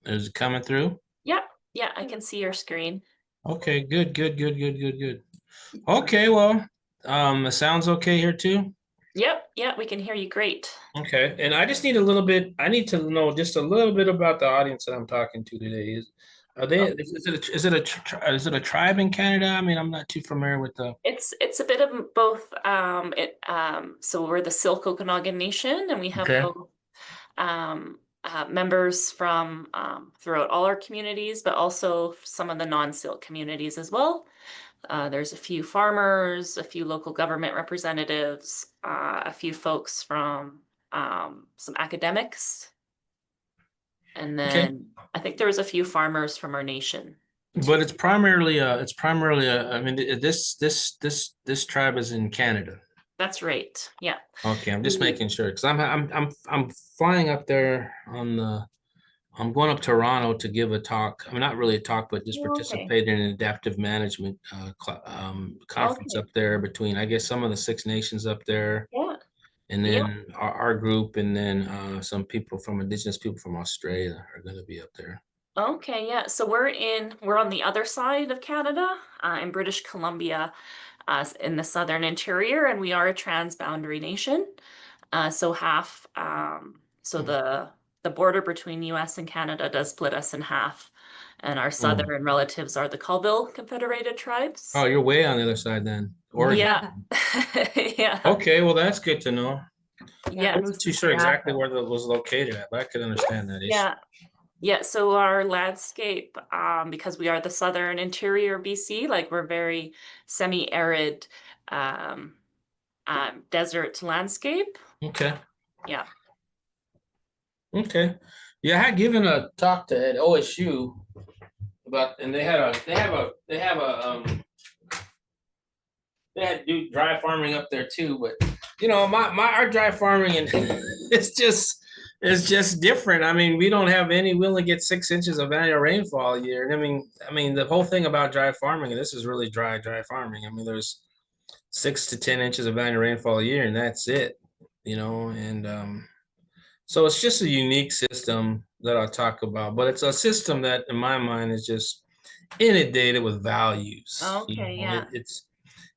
Is it coming through? Yep. Yeah, I can see your screen. Okay, good, good, good, good, good, good. Okay, well, it sounds okay here too. Yep. Yeah, we can hear you great. Okay, and I just need a little bit. I need to know just a little bit about the audience that I'm talking to today. Are they? Oh, Is it a tribe in Canada? I mean, I'm not too familiar with the. it's a bit of both. So we're the Syilx-based Nation, and we have Okay. both members from throughout all our communities, but also some of the non-Syilx communities as well. There's a few farmers, a few local government representatives, a few folks from some academics, and Okay. then I think there was a few farmers from our nation But too. it's primarily. I mean, this tribe is in Canada. That's right. Yeah. Okay, I'm just We- making sure because I'm flying up there on the. I'm going up to Toronto to give a talk. I mean, not really a talk, but just Oh, okay. participate in an adaptive management conference Okay. up there between, I guess, some of the Six Nations up there, Yeah. and Yeah. then our group, and then some people from Indigenous people from Australia are going to be up there. Okay. Yeah. So we're on the other side of Canada, in British Columbia, in the southern interior, and we are a transboundary nation. So half, so the border between US and Canada does split us in half. And our Oh, southern relatives are the Colville Confederated oh, Tribes. you're way on the other side then, Oregon. Yeah. Yeah. Okay, well, that's good to know. Yeah. I wasn't Yes. too sure exactly where that was located at, but I could understand that issue. Yeah. Yeah. So our landscape, because we are the southern interior BC, like we're very semi-arid, um, desert landscape. Okay. Yeah. Okay. Yeah, I had given a talk to at OSU about, and they had do dry farming up there too. But our dry farming and it's just different. I mean, we only get 6 inches of annual rainfall a year. And I mean the whole thing about dry farming, and this is really dry farming. I mean, there's 6 to 10 inches of annual rainfall a year, and that's it. And so it's just a unique system that I'll talk about, but it's a system that, in my mind, is just inundated with values. Okay. It, Yeah.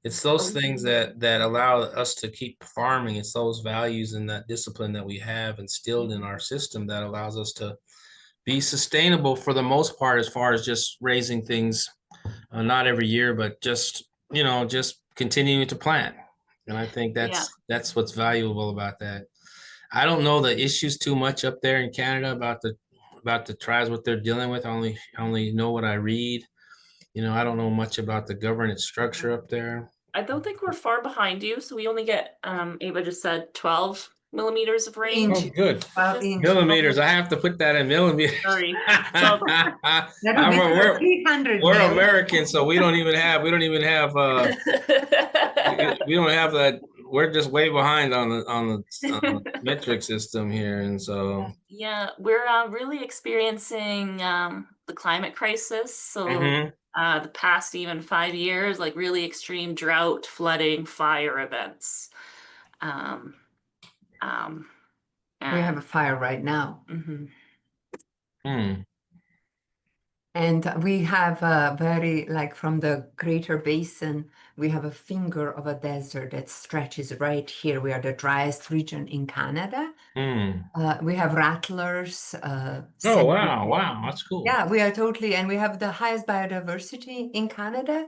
it's those things that allow us to keep farming. It's those values and that discipline that we have instilled in our system that allows us to be sustainable for the most part, as far as just raising things, not every year, but just continuing to plant. And I think Yeah. that's what's valuable about that. I don't know the issues too much up there in Canada about the tribes, what they're dealing with. I only know what I read. I don't know much about the governance structure up there. I don't think we're far behind you, so we only get, Ava just said 12 millimeters of rain. Oh, Inch, good. 12 Just inch. Millimeters. I have to put that in millimeters. sorry. 12. That would be We're 300 we're mil. American, so we don't have that. We're just way behind on the metric system here, and so. Yeah, we're really experiencing the climate crisis. So Hmm. the past even 5 years, like really extreme drought, flooding, fire events. Um, um, We have and a fire right now. mhm. Hmm. And we have a very, like from the Greater Basin, we have a finger of a desert that stretches right here. We are the driest region in Canada. Hmm. We have rattlers, Oh, wow, wow, that's cool. yeah, we are totally, and we have the highest biodiversity in Canada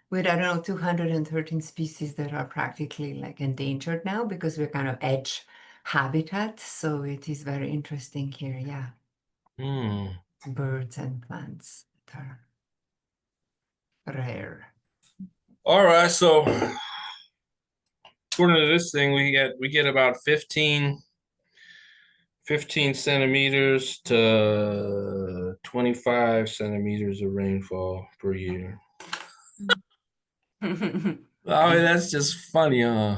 with, I don't know, 213 species that are practically like endangered now because we're kind of edge habitat. So it is very interesting here. Yeah, Hmm. birds and plants that are rare. All right, so according to this thing, we get about 15 centimeters to 25 centimeters of rainfall per year. Oh, that's just funny, huh?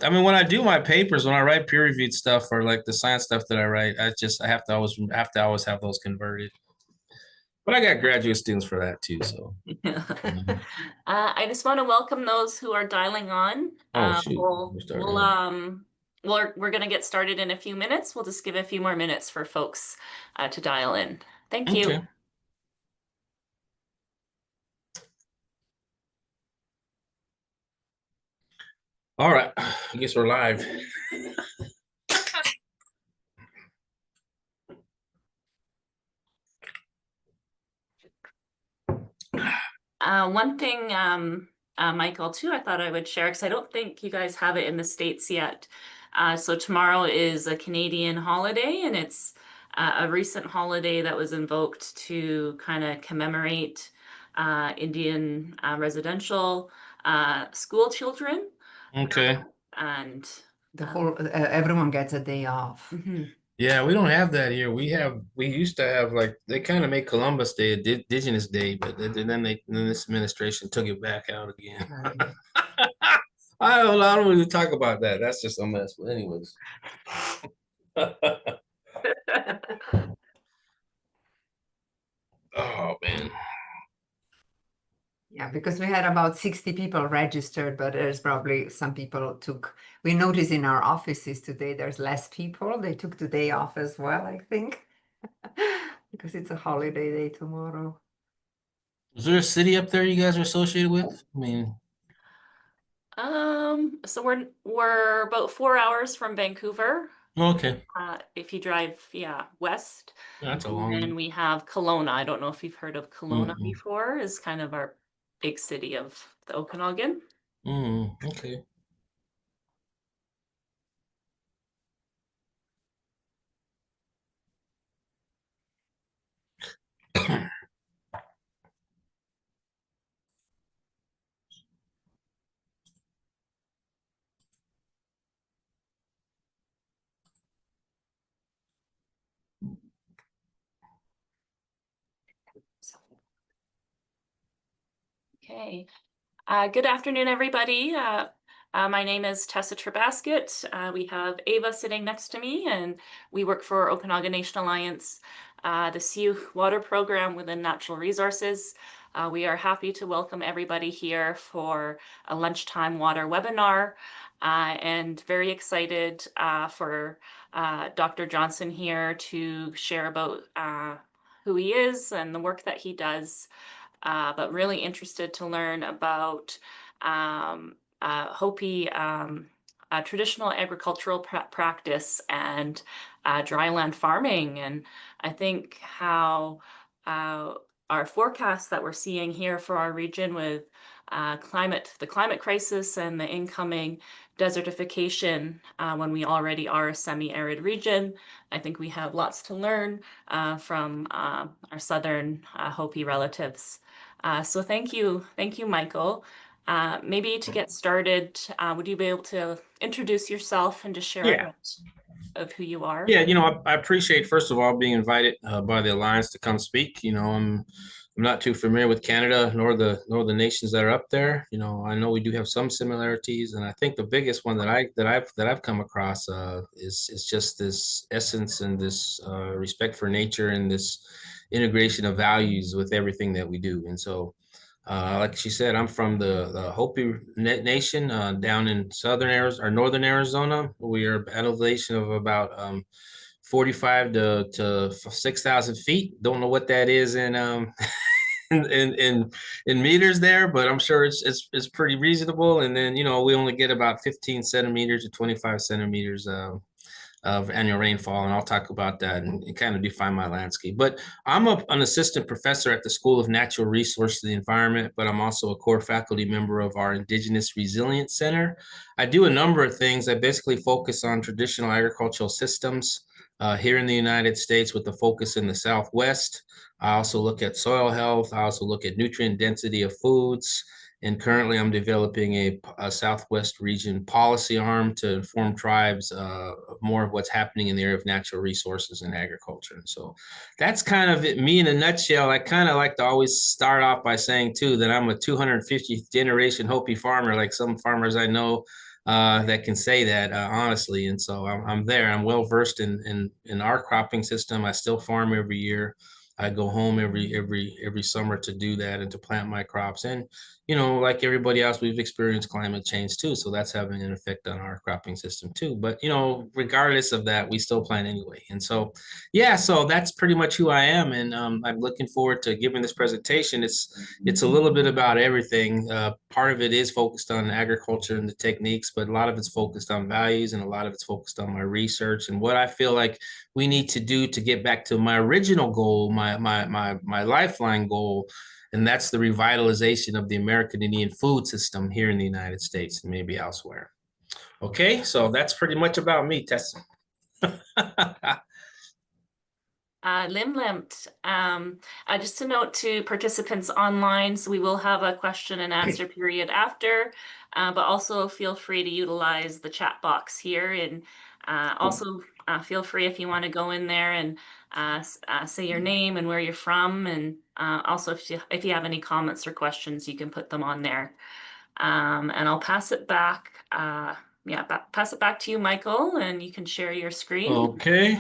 I mean, when I do my papers, when I write peer-reviewed stuff or like the science stuff that I write, I have to always have those converted. But I got graduate students for that too, so. I just want to welcome those who are dialing on. Oh, shoot, We'll we're starting we'll early. we're gonna get started in a few minutes. We'll just give a few more minutes for folks to dial in. Thank you. Okay. All right. I guess we're live. One thing, Michael, too, I thought I would share because I don't think you guys have it in the States yet. So tomorrow is a Canadian holiday, and it's a recent holiday that was invoked to kind of commemorate Indian residential school children. Okay. And The whole everyone gets a day off. mhm. Yeah, we don't have that here. We used to have like they kind of make Columbus Day Indigenous Day, but then this administration took it back out again. Right. I don't even talk about that. That's just a mess. But anyways. Oh man. Yeah, because we had about 60 people registered, but there's probably some people took, we noticed in our offices today, there's less people. They took the day off as well, I think, because it's a holiday day tomorrow. Is there a city up there you guys are associated with? I mean, So we're about 4 hours from Vancouver. okay. If you drive, yeah, west. That's a And long. then we have Kelowna. I don't know if you've heard of Kelowna Mm-mm. before, is kind of our big city of the Okanagan. Okay. Okay. Good afternoon, everybody. My name is Tessa Trebasket. We have Ava sitting next to me, and we work for Okanagan Nation Alliance, the siwڵkw water program within natural resources. We are happy to welcome everybody here for a lunchtime water webinar, and very excited for Dr. Johnson here to share about who he is and the work that he does. But really interested to learn about Hopi traditional agricultural practice and dryland farming. And I think how our forecasts that we're seeing here for our region with the climate crisis and the incoming desertification when we already are a semi-arid region. I think we have lots to learn from our southern Hopi relatives. So thank you, Michael. Maybe to get started, would you be able to introduce yourself and just share a Yeah. bit of who you are? Yeah, I appreciate first of all being invited by the Alliance to come speak. I'm not too familiar with Canada nor the nations that are up there. I know we do have some similarities, and I think the biggest one that I've come across is just this essence and this respect for nature and this integration of values with everything that we do. And so, like she said, I'm from the Hopi Nation down in southern Arizona or northern Arizona. We are at an elevation of about 45 to 6,000 feet. Don't know what that is in in meters there, but I'm sure it's pretty reasonable. And then we only get about 15 centimeters to 25 centimeters of annual rainfall, and I'll talk about that and kind of define my landscape. But I'm an assistant professor at the School of Natural Resources and the Environment, but I'm also a core faculty member of our Indigenous Resilience Center. I do a number of things. I basically focus on traditional agricultural systems here in the United States with the focus in the Southwest. I also look at soil health. I also look at nutrient density of foods. And currently, I'm developing a Southwest region policy arm to inform tribes more of what's happening in the area of natural resources and agriculture. And so that's kind of it, me in a nutshell. I kind of like to always start off by saying, too, that I'm a 250th generation Hopi farmer, like some farmers I know that can say that honestly. And so I'm there. I'm well versed in our cropping system. I still farm every year. I go home every summer to do that and to plant my crops. And you know, like everybody else, we've experienced climate change too. So that's having an effect on our cropping system too. But, you know, regardless of that, we still plant anyway. And so, yeah, so that's pretty much who I am. And I'm looking forward to giving this presentation. It's a little bit about everything. Part of it is focused on agriculture and the techniques, but a lot of it's focused on values and a lot of it's focused on my research and what I feel like we need to do to get back to my original goal, my lifeline goal, and that's the revitalization of the American Indian food system here in the United States and maybe elsewhere. Okay, so that's pretty much about me, Tessa. Limlimt, just a note to participants online, so we will have a question and answer period after, but also feel free to utilize the chat box here, and also feel free if you want to go in there and say your name and where you're from, and also if you have any comments or questions, you can put them on there. And I'll pass it back. Pass it back to you, Michael, and you can share your screen. Okay.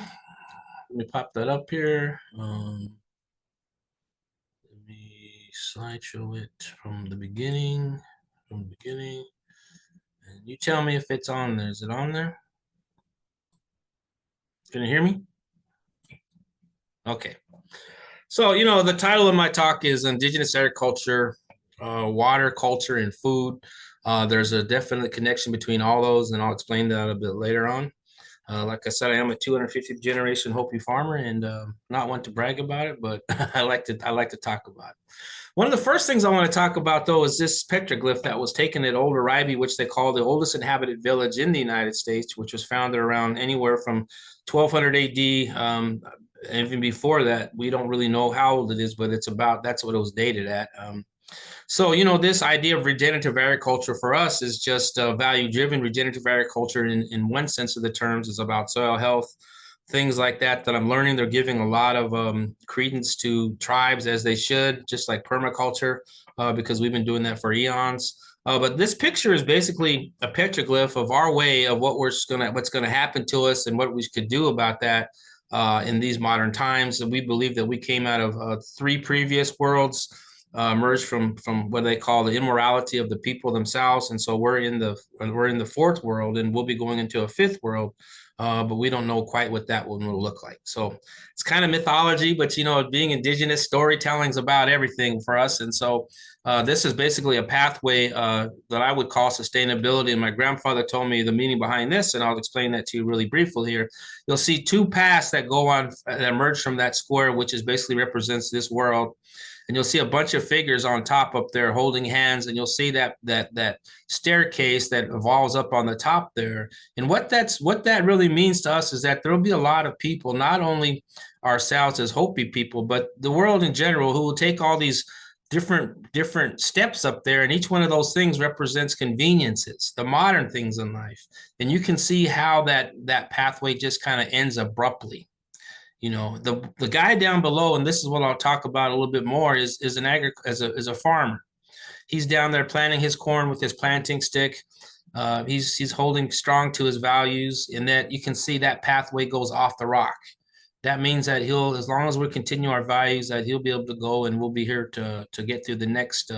Let me pop that up here. Let me slideshow it from the beginning. And you tell me if it's on there. Is it on there? Can you hear me? Okay. So, you know, the title of my talk is Indigenous Agriculture, Water, Culture, and Food. There's a definite connection between all those, and I'll explain that a bit later on. Like I said, I am a 250th generation Hopi farmer, and not one to brag about it, but I like to talk about it. One of the first things I want to talk about, though, is this petroglyph that was taken at Old Oribe, which they call the oldest inhabited village in the United States, which was founded around anywhere from 1200 AD. And even before that, we don't really know how old it is, but that's what it was dated at. So, you know, this idea of regenerative agriculture for us is just value-driven. Regenerative agriculture, in one sense of the terms, is about soil health, things like that I'm learning. They're giving a lot of credence to tribes, as they should, just like permaculture, because we've been doing that for eons. But this picture is basically a petroglyph of our way of what's going to happen to us and what we could do about that in these modern times. And we believe that we came out of 3 previous worlds. Emerged from what they call the immorality of the people themselves, and so we're in the 4th world, and we'll be going into a 5th world, but we don't know quite what that one will look like. So it's kind of mythology, but you know, being indigenous, storytelling is about everything for us, and so this is basically a pathway that I would call sustainability. And my grandfather told me the meaning behind this, and I'll explain that to you really briefly here. You'll see 2 paths that go on that emerge from that square, which is basically represents this world. And you'll see a bunch of figures on top up there holding hands, and you'll see that staircase that evolves up on the top there. And what that really means to us is that there will be a lot of people, not only ourselves as Hopi people, but the world in general, who will take all these different steps up there, and each one of those things represents conveniences, the modern things in life. And you can see how that pathway just kind of ends abruptly. You know, the guy down below, and this is what I'll talk about a little bit more, is a farmer. He's down there planting his corn with his planting stick. He's holding strong to his values, and that you can see that pathway goes off the rock. That means that as long as we continue our values, that he'll be able to go, and we'll be here to get through the next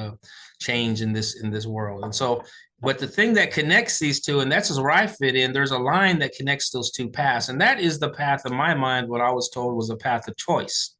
change in this world. And so, but the thing that connects these two, and that's where I fit in, there's a line that connects those 2 paths. And that is the path, in my mind, what I was told was a path of choice.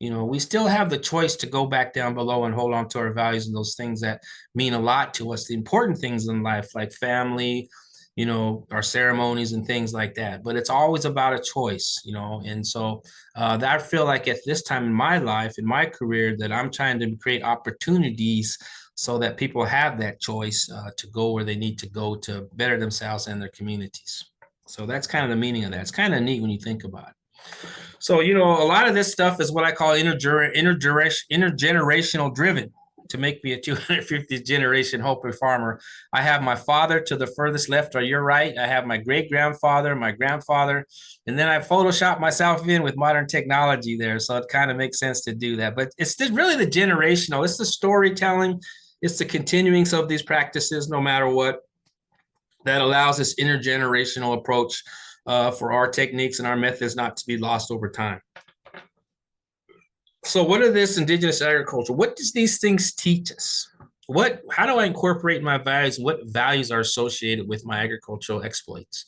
You know, we still have the choice to go back down below and hold on to our values and those things that mean a lot to us, the important things in life, like family, you know, our ceremonies and things like that. But it's always about a choice, you know. And so that I feel like at this time in my life, in my career, that I'm trying to create opportunities so that people have that choice to go where they need to go to better themselves and their communities. So that's kind of the meaning of that. It's kind of neat when you think about it. So, you know, a lot of this stuff is what I call intergenerational driven. To make me a 250th generation Hopi farmer, I have my father to the furthest left or your right. I have my great grandfather, my grandfather, and then I Photoshop myself in with modern technology there. So it kind of makes sense to do that. But it's really the generational, it's the storytelling, it's the continuing of these practices, no matter what, that allows this intergenerational approach for our techniques and our methods not to be lost over time. So what are this indigenous agriculture? What does these things teach us? how do I incorporate my values? What values are associated with my agricultural exploits?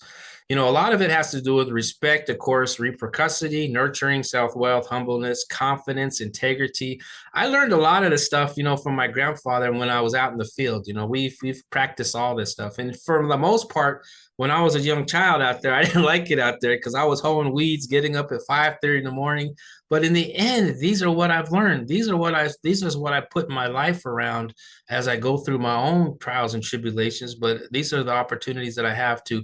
A lot of it has to do with respect, of course, reciprocity, nurturing, self-wealth, humbleness, confidence, integrity. I learned a lot of this stuff, from my grandfather when I was out in the field. We've practiced all this stuff. And for the most part, when I was a young child out there, I didn't like it out there because I was hoeing weeds, getting up at 5:30 in the morning. But in the end, these are what I've learned. These are what I put my life around as I go through my own trials and tribulations. But these are the opportunities that I have to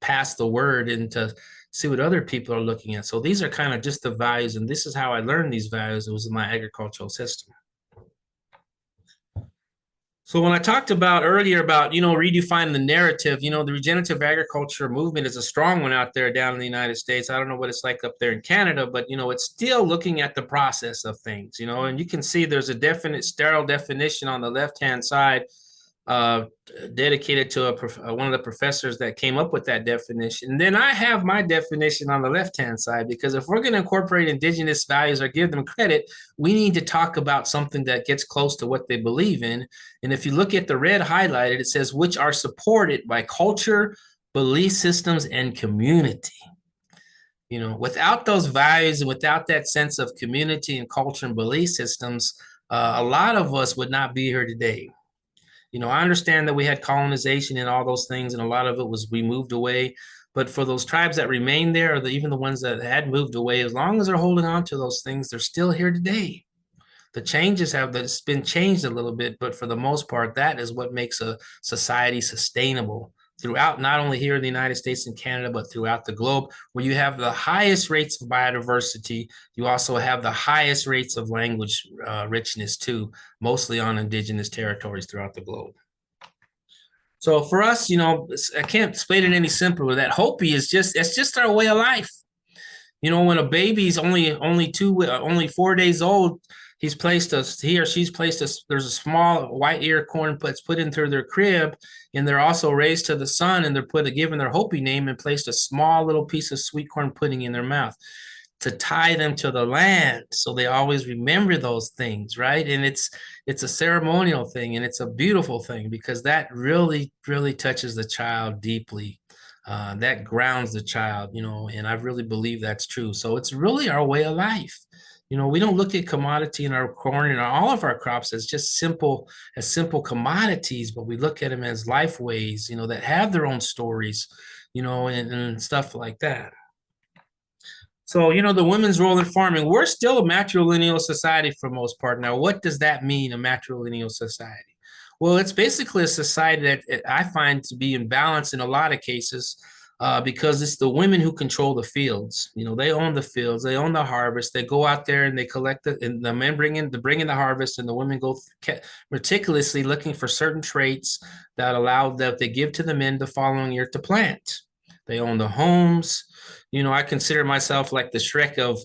pass the word and to see what other people are looking at. So these are kind of just the values, and this is how I learned these values. It was in my agricultural system. So when I talked about earlier about, redefining the narrative, the regenerative agriculture movement is a strong one out there down in the United States. I don't know what it's like up there in Canada, but, it's still looking at the process of things, and you can see there's a definite sterile definition on the left-hand side, dedicated to one of the professors that came up with that definition. And then I have my definition on the left-hand side, because if we're going to incorporate indigenous values or give them credit, we need to talk about something that gets close to what they believe in. And if you look at the red highlighted, it says, which are supported by culture, belief systems, and community. Without those values and without that sense of community and culture and belief systems, a lot of us would not be here today. I understand that we had colonization and all those things, and a lot of it was we moved away. But for those tribes that remain there, or even the ones that had moved away, as long as they're holding on to those things, they're still here today. The changes it's been changed a little bit, but for the most part, that is what makes a society sustainable throughout, not only here in the United States and Canada, but throughout the globe, where you have the highest rates of biodiversity. You also have the highest rates of language richness too, mostly on indigenous territories throughout the globe. So for us, I can't explain it any simpler. That Hopi it's just our way of life. When a baby's only 4 days old, he or she's placed there's a small white ear corn that's put into their crib, and they're also raised to the sun, and they're given their Hopi name and placed a small little piece of sweet corn pudding in their mouth to tie them to the land, so they always remember those things, right? And it's a ceremonial thing, and it's a beautiful thing, because that really, really touches the child deeply. That grounds the child, and I really believe that's true. So it's really our way of life. We don't look at commodity in our corn and all of our crops as just simple commodities, but we look at them as life ways, that have their own stories, and stuff like that. So, the women's role in farming, we're still a matrilineal society for the most part. Now, what does that mean, a matrilineal society? Well, it's basically a society that I find to be in balance in a lot of cases, because it's the women who control the fields. They own the fields, they own the harvest. They go out there and they collect it, and the men bring in the harvest, and the women go meticulously looking for certain traits that they give to the men the following year to plant. They own the homes. I consider myself like the Shrek of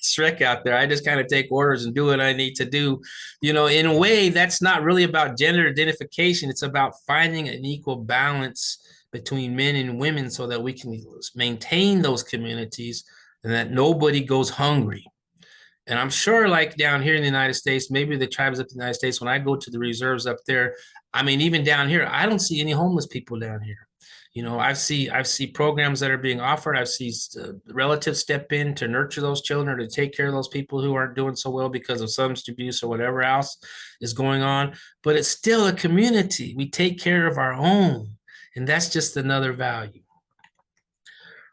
Shrek out there. I just kind of take orders and do what I need to do. In a way, that's not really about gender identification. It's about finding an equal balance between men and women so that we can maintain those communities and that nobody goes hungry. And I'm sure, like down here in the United States, maybe the tribes up in the United States, when I go to the reserves up there, even down here, I don't see any homeless people down here. I've seen programs that are being offered. I've seen relatives step in to nurture those children, to take care of those people who aren't doing so well because of substance abuse or whatever else is going on. But it's still a community. We take care of our own, and that's just another value.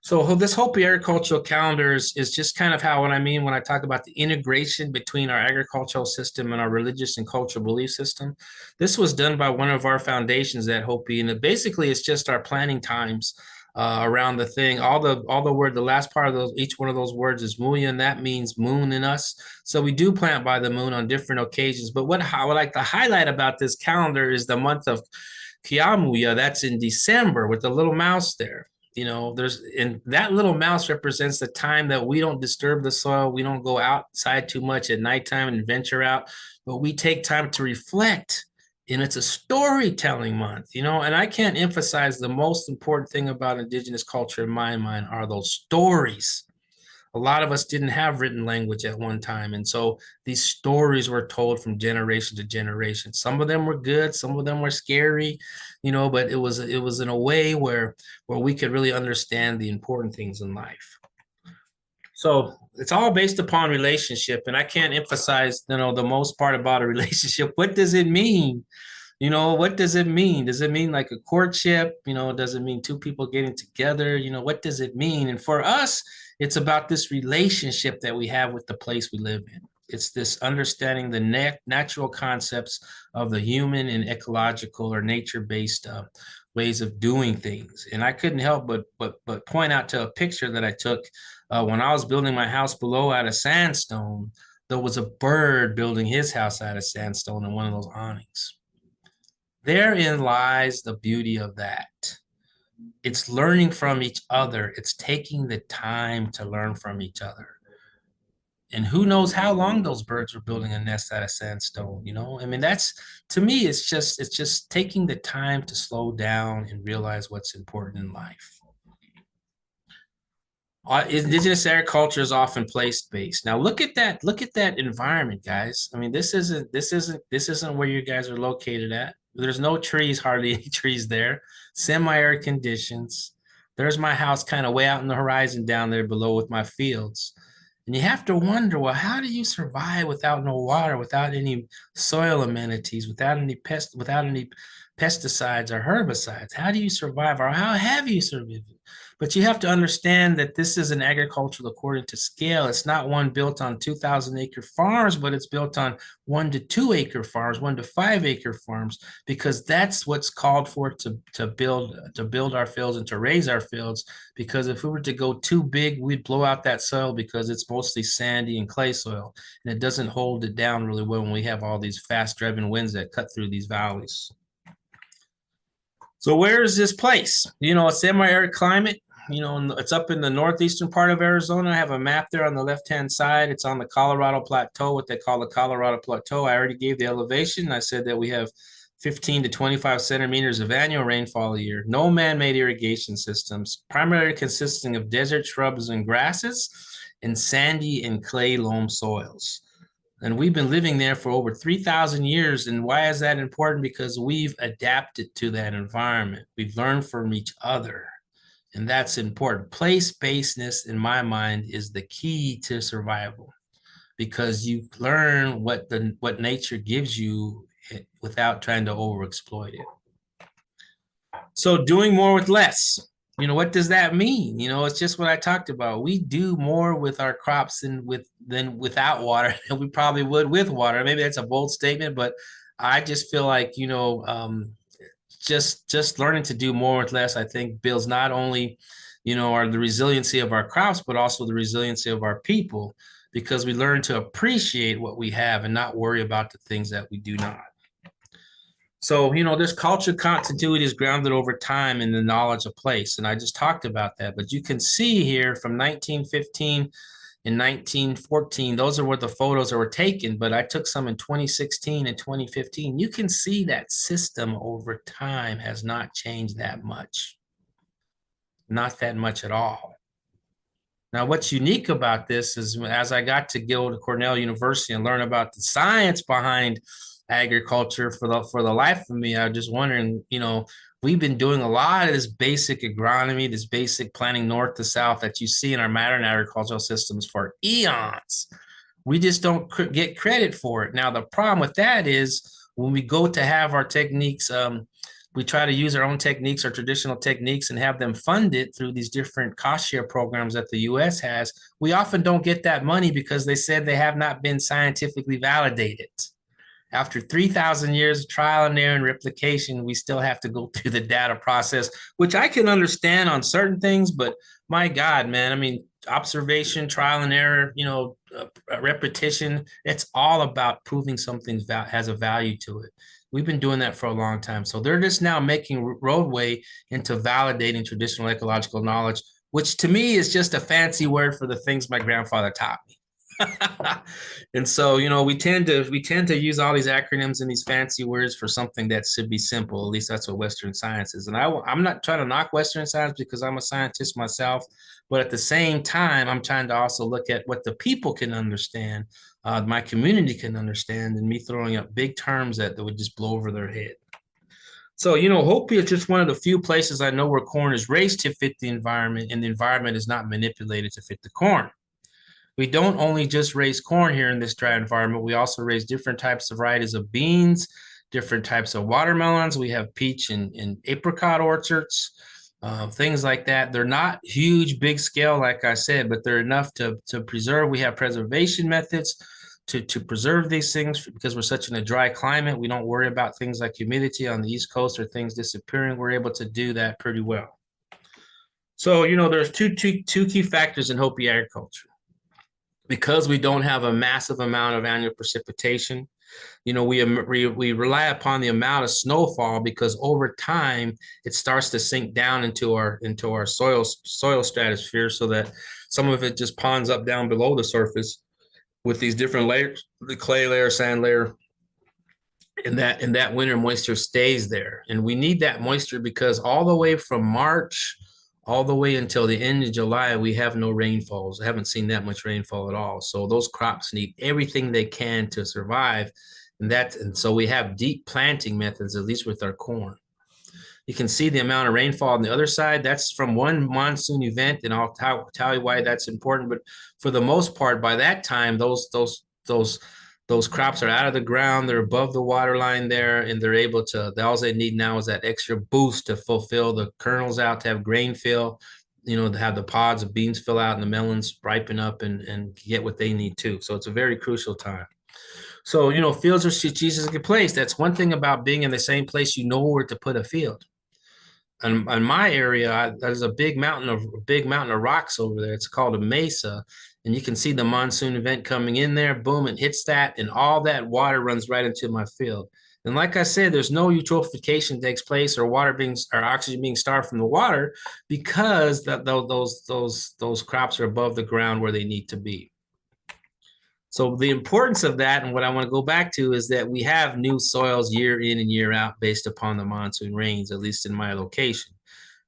So this Hopi agricultural calendar is just kind of what I mean when I talk about the integration between our agricultural system and our religious and cultural belief system. This was done by one of our foundations at Hopi, and basically it's just our planning times around the thing. The last part of each one of those words is muya, and that means moon in us. So we do plant by the moon on different occasions. But what I would like to highlight about this calendar is the month of Kiamuya. That's in December with the little mouse there. And that little mouse represents the time that we don't disturb the soil. We don't go outside too much at nighttime and venture out, but we take time to reflect. And it's a storytelling month, and I can't emphasize the most important thing about indigenous culture in my mind are those stories A lot of us didn't have written language at one time. And so these stories were told from generation to generation. Some of them were good, some of them were scary, but it was in a way where we could really understand the important things in life. So it's all based upon relationship. And I can't emphasize, the most part about a relationship. What does it mean? What does it mean? Does it mean like a courtship? Does it mean two people getting together? What does it mean? And for us, it's about this relationship that we have with the place we live in. It's this understanding the natural concepts of the human and ecological or nature-based ways of doing things. And I couldn't help but point out to a picture that I took when I was building my house below out of sandstone. There was a bird building his house out of sandstone in one of those awnings. Therein lies the beauty of that. It's learning from each other. It's taking the time to learn from each other. And who knows how long those birds were building a nest out of sandstone, I mean, that's, to me, it's just taking the time to slow down and realize what's important in life. Indigenous agriculture is often place-based. Now look at that environment, guys. I mean, this isn't where you guys are located at. There's no trees, hardly any trees there. Semi-arid conditions. There's my house kind of way out in the horizon down there below with my fields. And you have to wonder, well, how do you survive without no water, without any soil amenities, without any pesticides or herbicides? How do you survive, or how have you survived? But you have to understand that this is an agriculture according to scale. It's not one built on 2,000-acre farms, but it's built on 1 to 2 acre farms, 1 to 5 acre farms, because that's what's called for to build our fields and to raise our fields. Because if we were to go too big, we'd blow out that soil because it's mostly sandy and clay soil, and it doesn't hold it down really well when we have all these fast-driving winds that cut through these valleys. So where is this place? A semi-arid climate. It's up in the northeastern part of Arizona. I have a map there on the left-hand side. It's on the Colorado Plateau, what they call the Colorado Plateau. I already gave the elevation. I said that we have 15 to 25 centimeters of annual rainfall a year. No man-made irrigation systems, primarily consisting of desert shrubs and grasses and sandy and clay loam soils. And we've been living there for over 3,000 years. And why is that important? Because we've adapted to that environment. We've learned from each other. And that's important. Place-basedness, in my mind, is the key to survival, because you learn what nature gives you without trying to overexploit it. So doing more with less. What does that mean? It's just what I talked about. We do more with our crops than without water than we probably would with water. Maybe that's a bold statement, but I just feel like, just learning to do more with less, I think, builds not only, the resiliency of our crops, but also the resiliency of our people, because we learn to appreciate what we have and not worry about the things that we do not. So, this culture continuity is grounded over time in the knowledge of place. And I just talked about that. But you can see here from 1915 and 1914, those are where the photos that were taken. But I took some in 2016 and 2015. You can see that system over time has not changed that much. Not that much at all. Now, what's unique about this is, as I got to go to Cornell University and learn about the science behind agriculture for the life of me, I was just wondering, we've been doing a lot of this basic agronomy, this basic planting north to south that you see in our modern agricultural systems for eons. We just don't get credit for it. Now, the problem with that is when we go to have our techniques, we try to use our own techniques or traditional techniques and have them funded through these different cost share programs that the U.S. has. We often don't get that money because they said they have not been scientifically validated. After 3,000 years of trial and error and replication, we still have to go through the data process, which I can understand on certain things, but my God, man, I mean, observation, trial and error, repetition, it's all about proving something has a value to it. We've been doing that for a long time. So they're just now making roadway into validating traditional ecological knowledge, which to me is just a fancy word for the things my grandfather taught me. And so, we tend to use all these acronyms and these fancy words for something that should be simple. At least that's what Western science is. And I'm not trying to knock Western science because I'm a scientist myself, but at the same time, I'm trying to also look at what the people can understand, my community can understand, and me throwing up big terms that would just blow over their head. So, Hopi is just one of the few places I know where corn is raised to fit the environment, and the environment is not manipulated to fit the corn. We don't only just raise corn here in this dry environment, we also raise different types of varieties of beans, different types of watermelons. We have peach and apricot orchards, things like that. They're not huge, big scale, like I said, but they're enough to preserve. We have preservation methods to preserve these things because we're such in a dry climate. We don't worry about things like humidity on the East Coast or things disappearing. We're able to do that pretty well. So, there's two key factors in Hopi agriculture. Because we don't have a massive amount of annual precipitation, we rely upon the amount of snowfall because over time it starts to sink down into our soil stratosphere, so that some of it just ponds up down below the surface with these different layers, the clay layer, sand layer, and that winter moisture stays there. And we need that moisture because all the way from March all the way until the end of July, we have no rainfalls. I haven't seen that much rainfall at all. So those crops need everything they can to survive. And so we have deep planting methods, at least with our corn. You can see the amount of rainfall on the other side. That's from one monsoon event, and I'll tell you why that's important. But for the most part, by that time, those crops are out of the ground. They're above the water line there, and they're able to, all they need now is that extra boost to fulfill the kernels out, to have grain fill, to have the pods of beans fill out and the melons ripen up and get what they need too. So it's a very crucial time. So, fields are strategically placed. That's one thing about being in the same place, where to put a field. In my area, there's a big mountain of rocks over there. It's called a mesa. And you can see the monsoon event coming in there, boom, it hits that, and all that water runs right into my field. And like I said, there's no eutrophication takes place or oxygen being starved from the water because those crops are above the ground where they need to be. So the importance of that, and what I want to go back to, is that we have new soils year in and year out based upon the monsoon rains, at least in my location.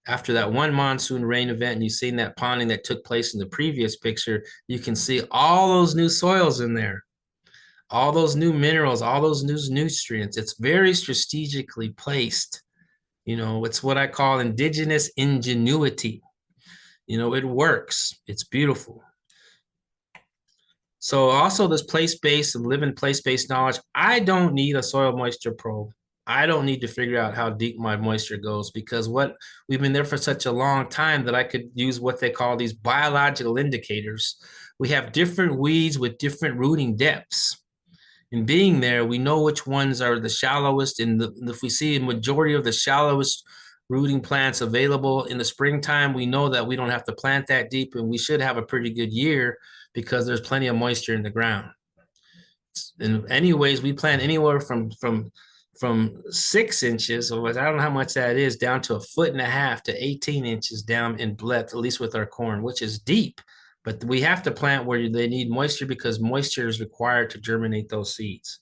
After that one monsoon rain event, and you've seen that ponding that took place in the previous picture, you can see all those new soils in there, all those new minerals, all those new nutrients. It's very strategically placed. It's what I call indigenous ingenuity. It works. It's beautiful. So also this place-based and living place-based knowledge, I don't need a soil moisture probe. I don't need to figure out how deep my moisture goes because we've been there for such a long time that I could use what they call these biological indicators. We have different weeds with different rooting depths. And being there, we know which ones are the shallowest. And if we see a majority of the shallowest rooting plants available in the springtime, we know that we don't have to plant that deep and we should have a pretty good year because there's plenty of moisture in the ground. And anyways, we plant anywhere from 6 inches, or I don't know how much that is, down to 1.5 feet to 18 inches down in breadth, at least with our corn, which is deep. But we have to plant where they need moisture because moisture is required to germinate those seeds.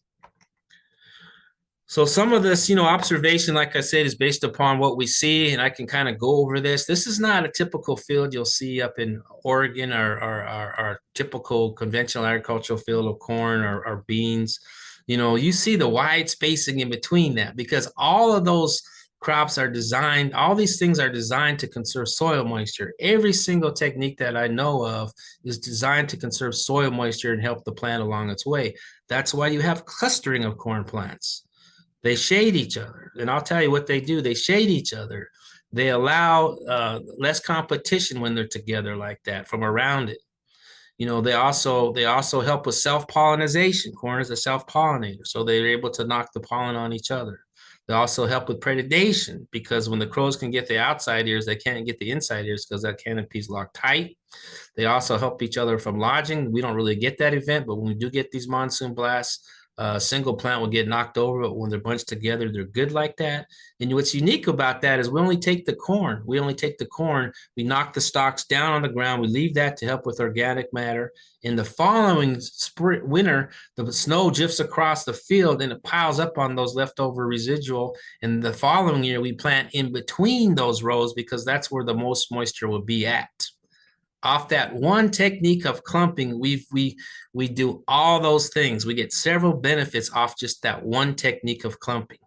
So some of this, observation, like I said, is based upon what we see, and I can kind of go over this. This is not a typical field you'll see up in Oregon or our typical conventional agricultural field of corn or beans. You see the wide spacing in between that because all of those crops are designed, all these things are designed to conserve soil moisture. Every single technique that I know of is designed to conserve soil moisture and help the plant along its way. That's why you have clustering of corn plants. They shade each other. And I'll tell you what they do. They shade each other. They allow less competition when they're together like that from around it. They also help with self-pollination. Corn is a self-pollinator, so they're able to knock the pollen on each other. They also help with predation because when the crows can get the outside ears, they can't get the inside ears because that canopy is locked tight. They also help each other from lodging. We don't really get that event, but when we do get these monsoon blasts, A single plant will get knocked over, but when they're bunched together, they're good like that. And what's unique about that is we only take the corn. We only take the corn. We knock the stalks down on the ground. We leave that to help with organic matter. In the following spring, winter, the snow drifts across the field and it piles up on those leftover residual. And the following year, we plant in between those rows because that's where the most moisture will be at. Off that one technique of clumping, we do all those things. We get several benefits off just that one technique of clumping.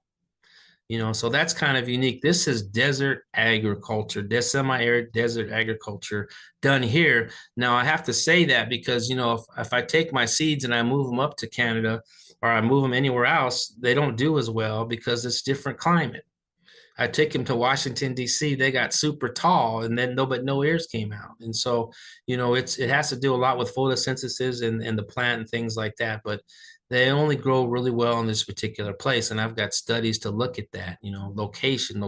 So that's kind of unique. This is desert agriculture, semi-arid desert agriculture done here. Now I have to say that because if I take my seeds and I move them up to Canada or I move them anywhere else, they don't do as well because it's different climate. I take them to Washington, D.C. They got super tall and then no ears came out. And so, it has to do a lot with photosynthesis and the plant and things like that. But they only grow really well in this particular place. And I've got studies to look at that, location,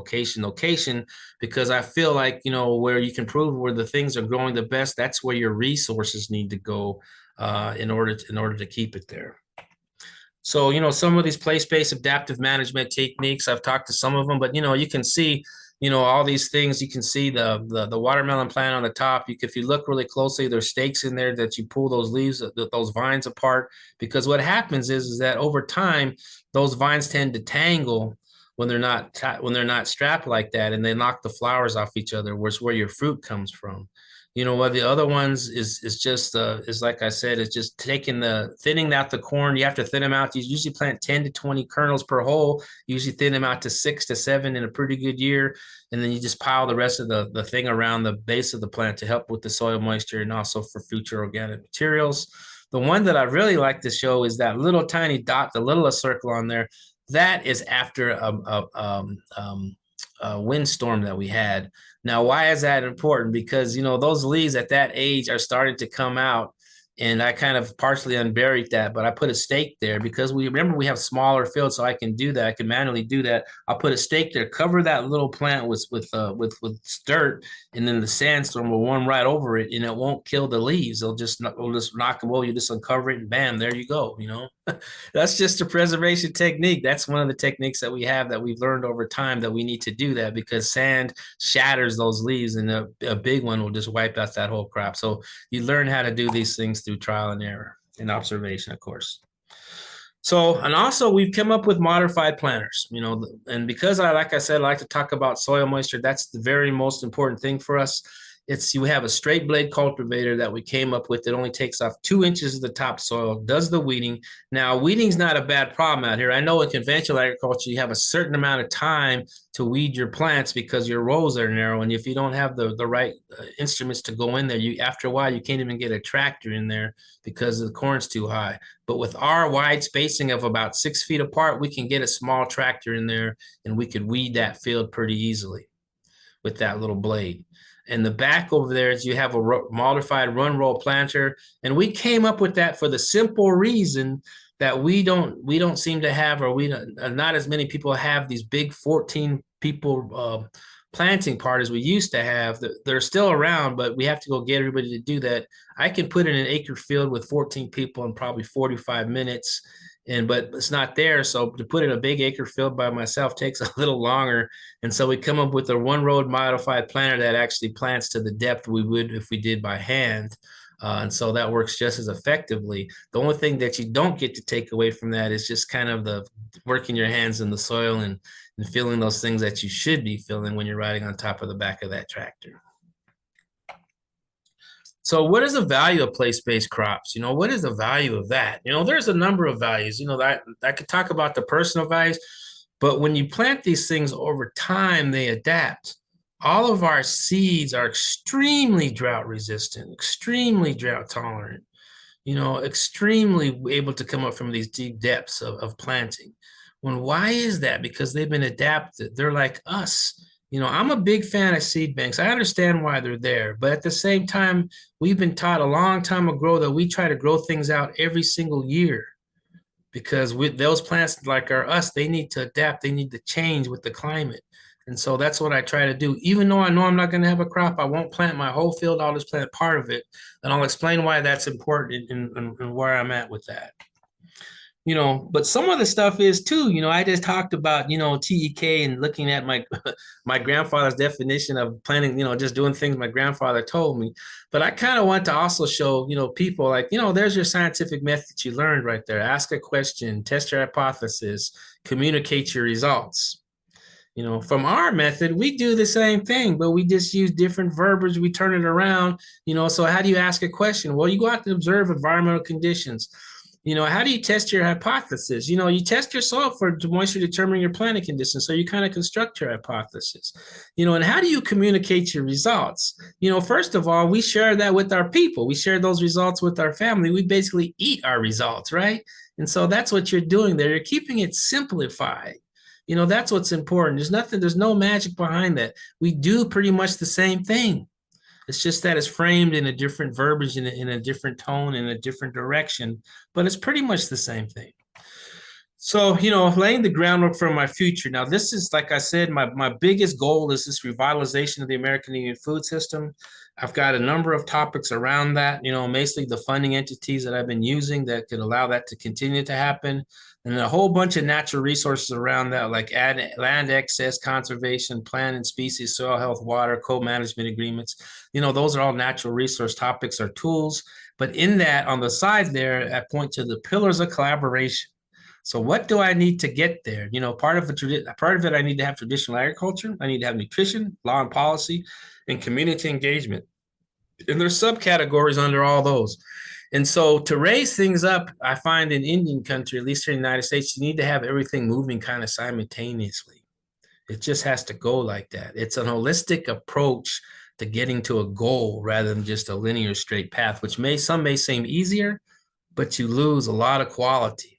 because I feel like, where you can prove where the things are growing the best, that's where your resources need to go in order to keep it there. So, some of these place-based adaptive management techniques, I've talked to some of them, but, you can see, all these things. You can see the watermelon plant on the top. If you look really closely, there's stakes in there that you pull those leaves, those vines apart, because what happens is that over time, those vines tend to tangle when they're not strapped like that, and they knock the flowers off each other, which is where your fruit comes from. What the other ones is just is like I said, it's just thinning out the corn. You have to thin them out. You usually plant 10 to 20 kernels per hole. You usually thin them out to 6 to 7 in a pretty good year. And then you just pile the rest of the thing around the base of the plant to help with the soil moisture and also for future organic materials. The one that I really like to show is that little tiny dot, the littlest circle on there. That is after a windstorm that we had. Now, why is that important? Because, those leaves at that age are starting to come out, and I kind of partially unburied that, but I put a stake there because we have smaller fields, so I can do that. I can manually do that. I'll put a stake there, cover that little plant with dirt, and then the sandstorm will warm right over it, and it won't kill the leaves. We'll just knock them over. You just uncover it, and bam, there you go. That's just a preservation technique. That's one of the techniques that we have that we've learned over time that we need to do that because sand shatters those leaves, and a big one will just wipe out that whole crop. So you learn how to do these things through trial and error and observation, of course. So, and also we've come up with modified planters, and because like I said, I like to talk about soil moisture. That's the very most important thing for us. We have a straight blade cultivator that we came up with that only takes off 2 inches of the topsoil, does the weeding. Now, weeding's not a bad problem out here. I know in conventional agriculture, you have a certain amount of time to weed your plants because your rows are narrow. And if you don't have the right instruments to go in there, after a while, you can't even get a tractor in there because the corn's too high. But with our wide spacing of about 6 feet apart, we can get a small tractor in there and we could weed that field pretty easily with that little blade. And the back over there is you have a modified run roll planter. And we came up with that for the simple reason that we don't seem to have, or not as many people have these big 14 people planting parties we used to have. They're still around, but we have to go get everybody to do that. I can put in an acre field with 14 people in probably 45 minutes. But it's not there. So to put in a big acre field by myself takes a little longer. And so we come up with a one row modified planter that actually plants to the depth we would if we did by hand. And so that works just as effectively. The only thing that you don't get to take away from that is just kind of the working your hands in the soil and feeling those things that you should be feeling when you're riding on top of the back of that tractor. So what is the value of place-based crops? What is the value of that? There's a number of values, that I could talk about the personal values, but when you plant these things over time, they adapt. All of our seeds are extremely drought resistant, extremely drought tolerant, extremely able to come up from these deep depths of planting. Why is that? Because they've been adapted. They're like us. I'm a big fan of seed banks. I understand why they're there, but at the same time, we've been taught a long time ago that we try to grow things out every single year because with those plants like us, they need to adapt. They need to change with the climate. And so that's what I try to do. Even though I know I'm not going to have a crop, I won't plant my whole field. I'll just plant part of it. And I'll explain why that's important and where I'm at with that. But some of the stuff is too, I just talked about, TEK and looking at my my grandfather's definition of planning, just doing things my grandfather told me. But I kind of want to also show, people like, there's your scientific method you learned right there. Ask a question, test your hypothesis, communicate your results. From our method, we do the same thing, but we just use different verbiage. We turn it around, so how do you ask a question? Well, you go out to observe environmental conditions. How do you test your hypothesis? You test your soil for moisture determining your planting conditions. So you kind of construct your hypothesis, and how do you communicate your results? First of all, we share that with our people. We share those results with our family. We basically eat our results, right? And so that's what you're doing there. You're keeping it simplified. That's what's important. There's no magic behind that. We do pretty much the same thing. It's just that it's framed in a different verbiage, in a different tone, in a different direction, but it's pretty much the same thing. So, laying the groundwork for my future. Now, this is, like I said, my biggest goal is this revitalization of the American Indian food system. I've got a number of topics around that, basically the funding entities that I've been using that could allow that to continue to happen. And a whole bunch of natural resources around that, like land access, conservation, plant and species, soil health, water, co-management agreements. Those are all natural resource topics or tools. But in that, on the side there, I point to the pillars of collaboration. So what do I need to get there? Part of it, I need to have traditional agriculture. I need to have nutrition, law and policy, and community engagement. And there's subcategories under all those. And so to raise things up, I find in Indian country, at least here in the United States, you need to have everything moving kind of simultaneously. It just has to go like that. It's an holistic approach to getting to a goal rather than just a linear straight path, which some may seem easier, but you lose a lot of quality.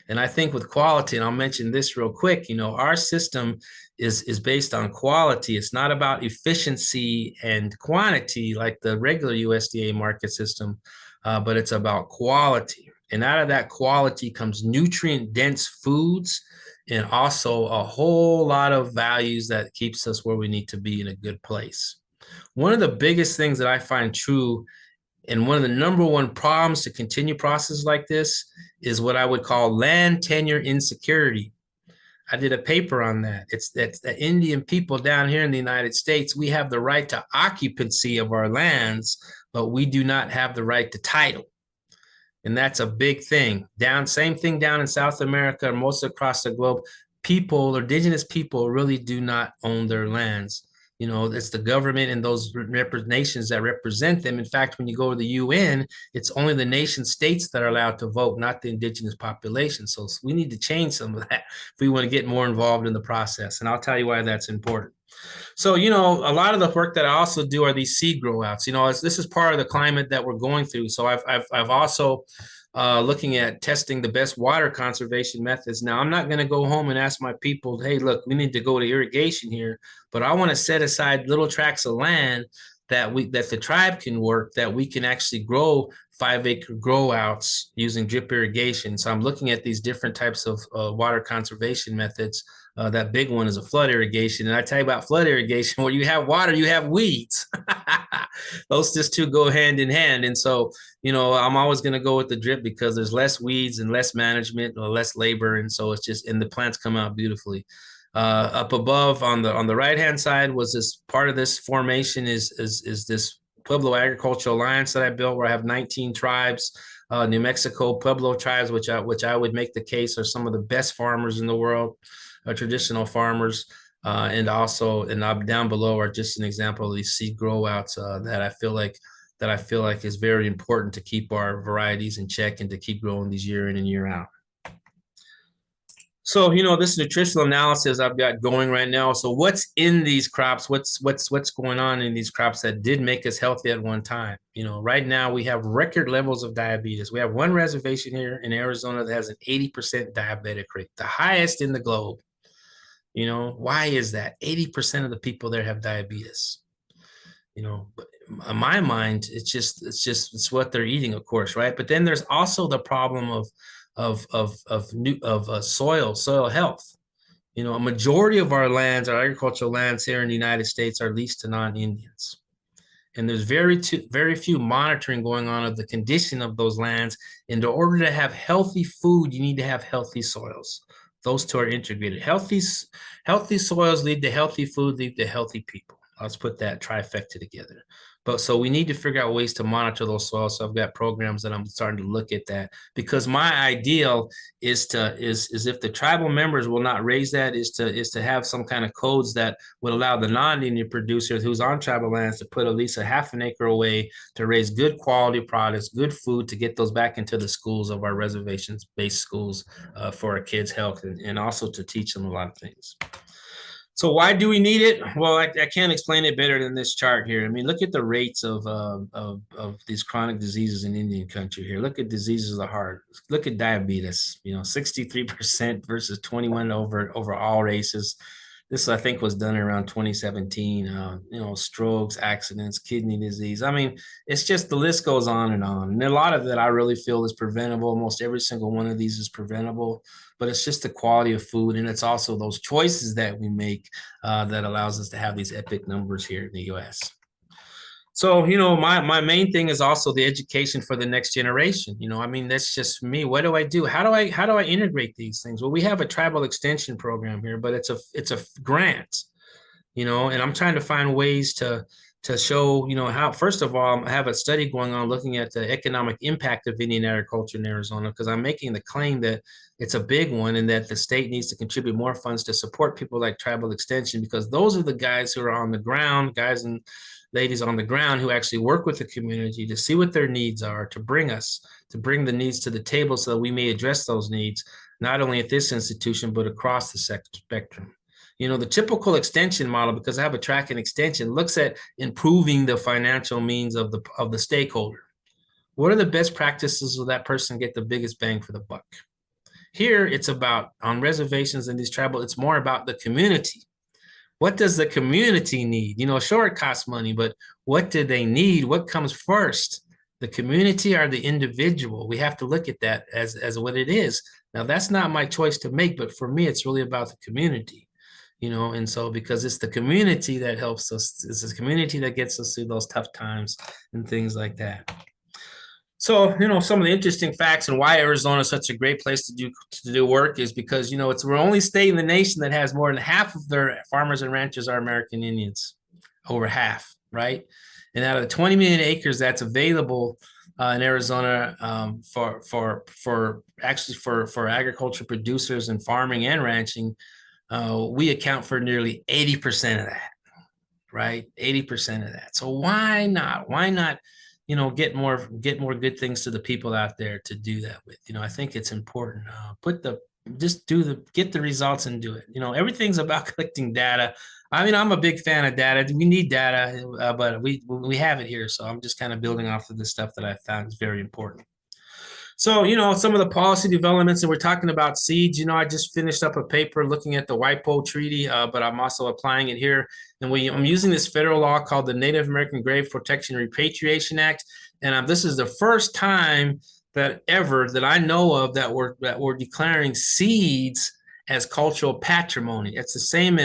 And I think with quality, and I'll mention this real quick, our system is based on quality. It's not about efficiency and quantity like the regular USDA market system, but it's about quality. And out of that quality comes nutrient-dense foods and also a whole lot of values that keeps us where we need to be in a good place. One of the biggest things that I find true, and one of the number one problems to continue processes like this, is what I would call land tenure insecurity. I did a paper on that. It's that the Indian people down here in the United States, we have the right to occupancy of our lands, but we do not have the right to title. And that's a big thing. Same thing down in South America, most across the globe. Indigenous people really do not own their lands. It's the government and those nations that represent them. In fact, when you go to the UN, it's only the nation states that are allowed to vote, not the indigenous population. So we need to change some of that if we want to get more involved in the process. And I'll tell you why that's important. So, a lot of the work that I also do are these seed grow outs. This is part of the climate that we're going through. So I've also looking at testing the best water conservation methods. Now, I'm not going to go home and ask my people, hey, look, we need to go to irrigation here, but I want to set aside little tracts of land that the tribe can work, that we can actually grow 5-acre grow outs using drip irrigation. So I'm looking at these different types of water conservation methods. That big one is a flood irrigation. And I tell you about flood irrigation, where you have water, you have weeds. Those just two go hand in hand. And so, I'm always going to go with the drip because there's less weeds and less management or less labor. And so and the plants come out beautifully. Up above on the right-hand side was this part of this formation is this Pueblo Agricultural Alliance that I built, where I have 19 tribes, New Mexico Pueblo tribes, which I would make the case are some of the best farmers in the world. Traditional farmers, and down below are just an example of these seed grow outs that I feel like is very important to keep our varieties in check and to keep growing these year in and year out. So, this nutritional analysis I've got going right now. So what's in these crops? What's going on in these crops that did make us healthy at one time? Right now we have record levels of diabetes. We have one reservation here in Arizona that has an 80% diabetic rate, the highest in the globe. Why is that? 80% of the people there have diabetes. But in my mind, it's what they're eating, of course, right? But then there's also the problem of soil health. A majority of our lands, our agricultural lands here in the United States, are leased to non-Indians. And there's very few monitoring going on of the condition of those lands. In order to have healthy food, you need to have healthy soils. Those two are integrated. Healthy soils lead to healthy food, lead to healthy people. Let's put that trifecta together. But so we need to figure out ways to monitor those soils. So I've got programs that I'm starting to look at that, because my ideal is if the tribal members will not raise that, is to have some kind of codes that would allow the non-Indian producer who's on tribal lands to put at least a half an acre away to raise good quality products, good food, to get those back into the schools of our reservations-based schools for our kids' health, and also to teach them a lot of things. So why do we need it? Well, I can't explain it better than this chart here. I mean, look at the rates of these chronic diseases in Indian country here. Look at diseases of the heart. Look at diabetes, 63% versus 21 over all races. This, I think, was done around 2017. Strokes, accidents, kidney disease. I mean, it's just, the list goes on. And a lot of that I really feel is preventable. Almost every single one of these is preventable, but it's just the quality of food. And it's also those choices that we make that allows us to have these epic numbers here in the US. So, my main thing is also the education for the next generation. I mean, that's just me. What do I do? How do I integrate these things? Well, we have a tribal extension program here, but it's a grant, and I'm trying to find ways to show, how, first of all, I have a study going on looking at the economic impact of Indian agriculture in Arizona, because I'm making the claim that it's a big one, and that the state needs to contribute more funds to support people like tribal extension, because those are the guys who are on the ground, guys and ladies on the ground, who actually work with the community to see what their needs are, to bring the needs to the table so that we may address those needs, not only at this institution, but across the spectrum. The typical extension model, because I have a track and extension, looks at improving the financial means of the stakeholder. What are the best practices so that person get the biggest bang for the buck? Here, it's about, on reservations and these tribal, it's more about the community. What does the community need? Sure, it costs money, but what do they need? What comes first? The community or the individual? We have to look at that as what it is. Now, that's not my choice to make, but for me, it's really about the community, and so, because it's the community that helps us, it's the community that gets us through those tough times and things like that. So, some of the interesting facts and why Arizona is such a great place to do work is because, it's the only state in the nation that has more than half of their farmers and ranchers are American Indians, over half, right? And out of the 20 million acres that's available in Arizona for agriculture producers and farming and ranching, we account for nearly 80% of that, right? 80% of that. So why not? Why not? Get more good things to the people out there to do that with. I think it's important. Get the results and do it. Everything's about collecting data. I mean, I'm a big fan of data. We need data, but we have it here. So I'm just kind of building off of the stuff that I found is very important. So, some of the policy developments, and we're talking about seeds. I just finished up a paper looking at the WIPO Treaty, but I'm also applying it here. And I'm using this federal law called the Native American Grave Protection and Repatriation Act. And this is the first time that I know of that we're declaring seeds as cultural patrimony. That's the same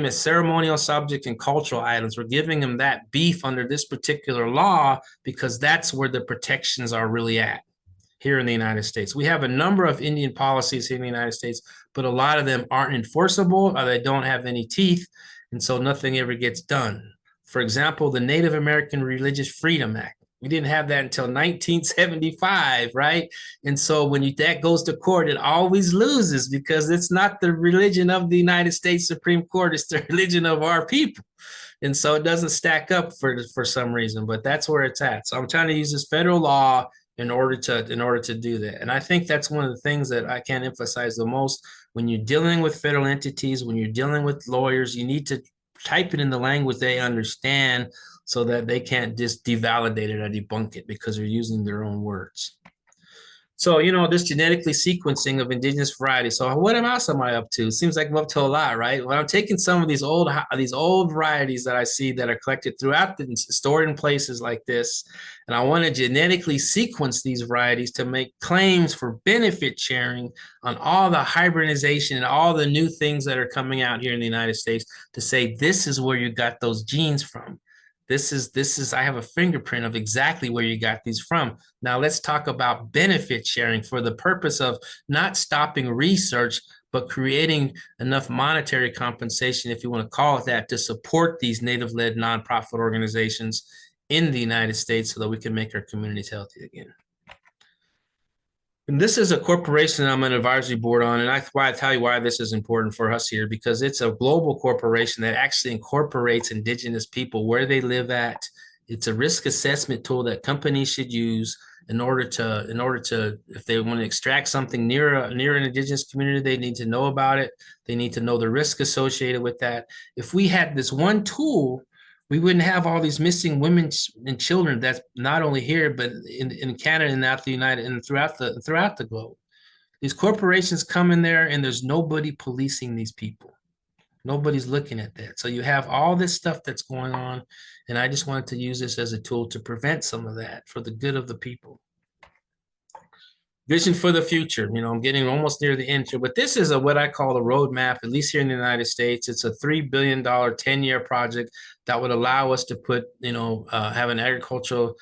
as ceremonial subject and cultural items. We're giving them that beef under this particular law because that's where the protections are really at here in the United States. We have a number of Indian policies here in the United States, but a lot of them aren't enforceable or they don't have any teeth, and so nothing ever gets done. For example, the Native American Religious Freedom Act. We didn't have that until 1975, right? And so when that goes to court, it always loses because it's not the religion of the United States Supreme Court, it's the religion of our people. And so it doesn't stack up for some reason, but that's where it's at. So I'm trying to use this federal law in order to do that. And I think that's one of the things that I can't emphasize the most. When you're dealing with federal entities, when you're dealing with lawyers, you need to type it in the language they understand so that they can't just devalidate it or debunk it because they're using their own words. So, this genetically sequencing of indigenous varieties. So what else am I up to? Seems like I'm up to a lot, right? Well, I'm taking some of these old varieties that I see that are collected throughout stored in places like this, and I want to genetically sequence these varieties to make claims for benefit sharing on all the hybridization and all the new things that are coming out here in the United States to say, this is where you got those genes from. this is, I have a fingerprint of exactly where you got these from. Now let's talk about benefit sharing for the purpose of not stopping research, but creating enough monetary compensation, if you want to call it that, to support these native-led nonprofit organizations in the United States so that we can make our communities healthy again. And this is a corporation I'm an advisory board on, and I tell you why this is important for us here, because it's a global corporation that actually incorporates indigenous people where they live at. It's a risk assessment tool that companies should use in order to, if they want to extract something near an indigenous community, they need to know about it. They need to know the risk associated with that. If we had this one tool, we wouldn't have all these missing women and children that's not only here, but in Canada and out the United and throughout the globe. These corporations come in there and there's nobody policing these people. Nobody's looking at that. So you have all this stuff that's going on. And I just wanted to use this as a tool to prevent some of that for the good of the people. Vision for the future. You know, I'm getting almost near the end here, but this is what I call a roadmap, at least here in the United States. It's a $3 billion 10-year project that would allow us to put, have an agricultural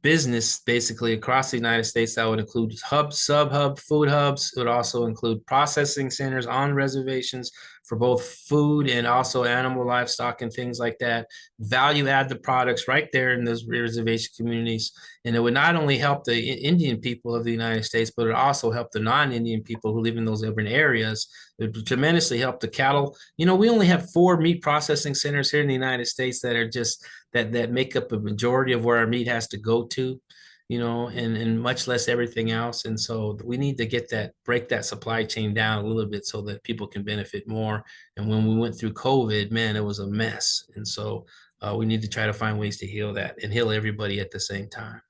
business basically across the United States that would include hubs, sub-hub, food hubs. It would also include processing centers on reservations for both food and also animal, livestock, and things like that. Value add the products right there in those reservation communities. And it would not only help the Indian people of the United States, but it also help the non-Indian people who live in those urban areas. It would tremendously help the cattle. You know, we only have 4 meat processing centers here in the United States that are just that make up a majority of where our meat has to go to, and much less everything else. And so we need to break that supply chain down a little bit so that people can benefit more. And when we went through COVID, man, it was a mess. And so we need to try to find ways to heal that and heal everybody at the same time.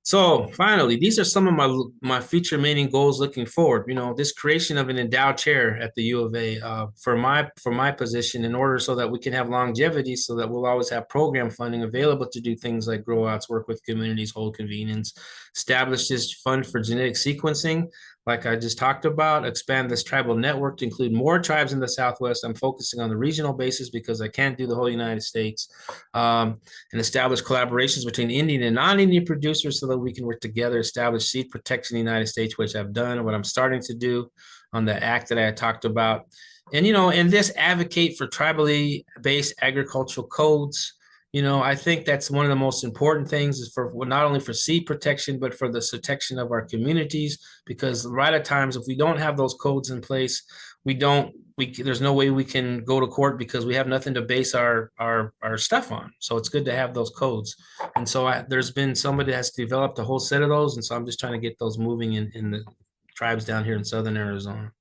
So finally, these are some of my future remaining goals looking forward. This creation of an endowed chair at the U of A for my position, in order so that we can have longevity, so that we'll always have program funding available to do things like grow outs, work with communities, hold convenience, establish this fund for genetic sequencing, like I just talked about, expand this tribal network to include more tribes in the Southwest. I'm focusing on the regional basis because I can't do the whole United States, and establish collaborations between Indian and non-Indian producers so that we can work together, establish seed protection in the United States, which I've done, what I'm starting to do on the act that I talked about. And, and this advocate for tribally based agricultural codes. I think that's one of the most important things is for not only for seed protection, but for the protection of our communities, because a lot of times if we don't have those codes in place, there's no way we can go to court because we have nothing to base our stuff on. So it's good to have those codes. And so there's been somebody that has developed a whole set of those. And so I'm just trying to get those moving in the tribes down here in Southern Arizona.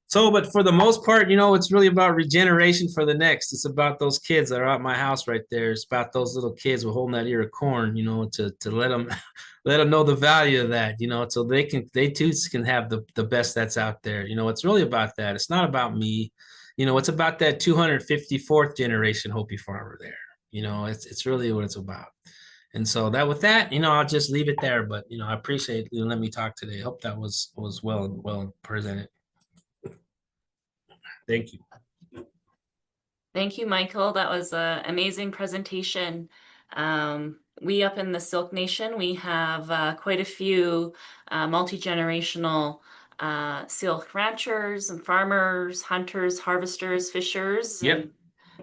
So, but for the most part, it's really about regeneration for the next. It's about those kids that are at my house right there. It's about those little kids with holding that ear of corn, to let them know the value of that, so they too can have the best that's out there. It's really about that. It's not about me. It's about that 254th generation Hopi farmer there. It's really what it's about. And so with that, I'll just leave it there. But, I appreciate you letting me talk today. I hope that was well presented. Thank you. Thank you, Michael. That was an amazing presentation. We up in the Syilx Nation, we have quite a few multi-generational Syilx ranchers and farmers, hunters, harvesters, fishers. Yep.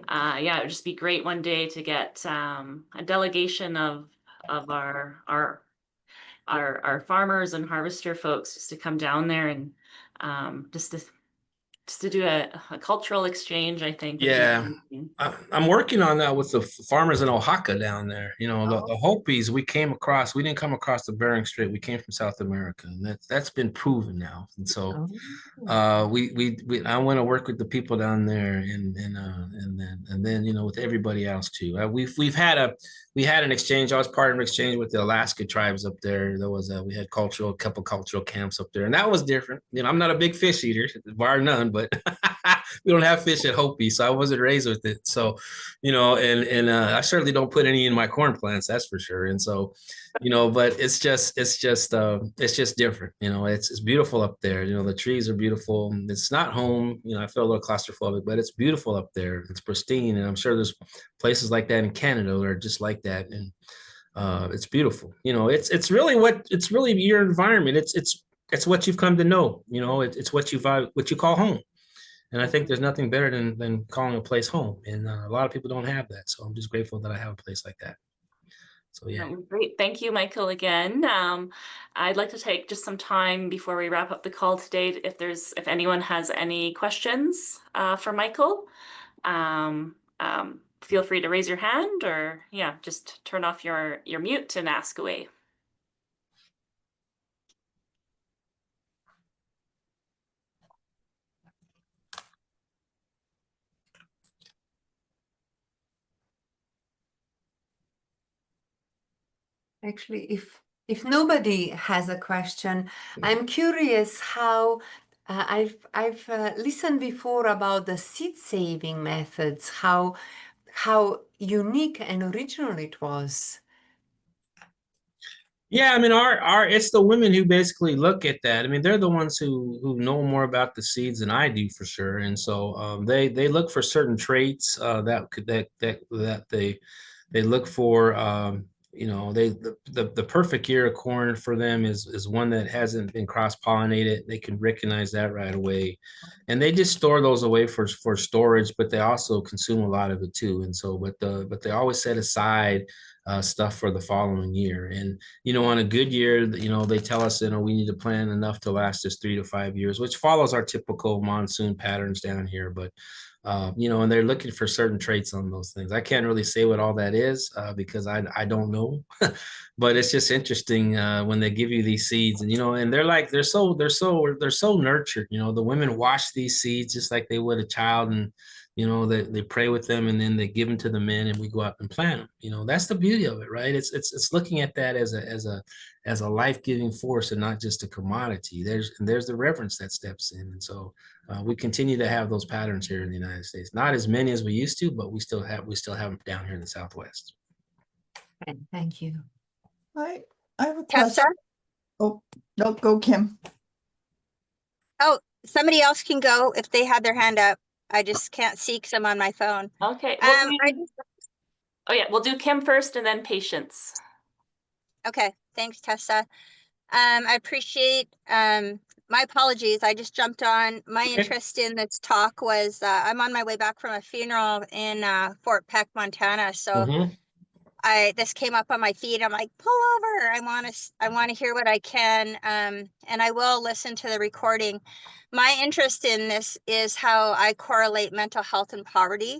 And, it would just be great one day to get a delegation of our farmers and harvester folks just to come down there and just to do a cultural exchange, I think. Yeah, I'm working on that with the farmers in Oaxaca down there. The Hopis we didn't come across the Bering Strait. We came from South America, and that's been proven now. And so, I want to work with the people down there, and then with everybody else too. We had an exchange. I was part of an exchange with the Alaska tribes up there. We had a couple cultural camps up there, and that was different. I'm not a big fish eater, bar none, but but we don't have fish at Hopi, so I wasn't raised with it. So, and I certainly don't put any in my corn plants, that's for sure. And so, but it's just different. It's beautiful up there. The trees are beautiful. It's not home. I feel a little claustrophobic, but it's beautiful up there. It's pristine, and I'm sure there's places like that in Canada that are just like that. And it's beautiful. It's really your environment. It's what you've come to know. It's what you call home. And I think there's nothing better than calling a place home. And a lot of people don't have that. So I'm just grateful that I have a place like that. So yeah. Great. Thank you, Michael, again. I'd like to take just some time before we wrap up the call today. If anyone has any questions for Michael, feel free to raise your hand, or just turn off your mute and ask away. Actually, if nobody has a question, I'm curious how I've listened before about the seed saving methods, how unique and original it was. Yeah, I mean, it's the women who basically look at that. I mean, they're the ones who know more about the seeds than I do for sure. And so they look for certain traits that they look for. The perfect year of corn for them is one that hasn't been cross-pollinated. They can recognize that right away, and they just store those away for storage, but they also consume a lot of it too. And so, but they always set aside stuff for the following year. And on a good year, they tell us we need to plant enough to last us 3 to 5 years, which follows our typical monsoon patterns down here. But and they're looking for certain traits on those things. I can't really say what all that is because I don't know, but it's just interesting when they give you these seeds, and and they're so nurtured. The women wash these seeds just like they would a child, and they pray with them, and then they give them to the men, and we go out and plant them. That's the beauty of it, right? It's looking at that as a life-giving force and not just a commodity. There's the reverence that steps in, and so we continue to have those patterns here in the United States. Not as many as we used to, but we still have them down here in the Southwest. Thank you. I have a question. Oh, no, go Kim. Oh, somebody else can go if they had their hand up. I just can't see because I'm on my phone. Okay. We'll do Kim first and then Patience. Okay, thanks, Tessa. I appreciate, my apologies. I just jumped on. My interest in this talk was, I'm on my way back from a funeral in Fort Peck, Montana. So this came up on my feed. I'm like, pull over. I want to hear what I can. And I will listen to the recording. My interest in this is how I correlate mental health and poverty.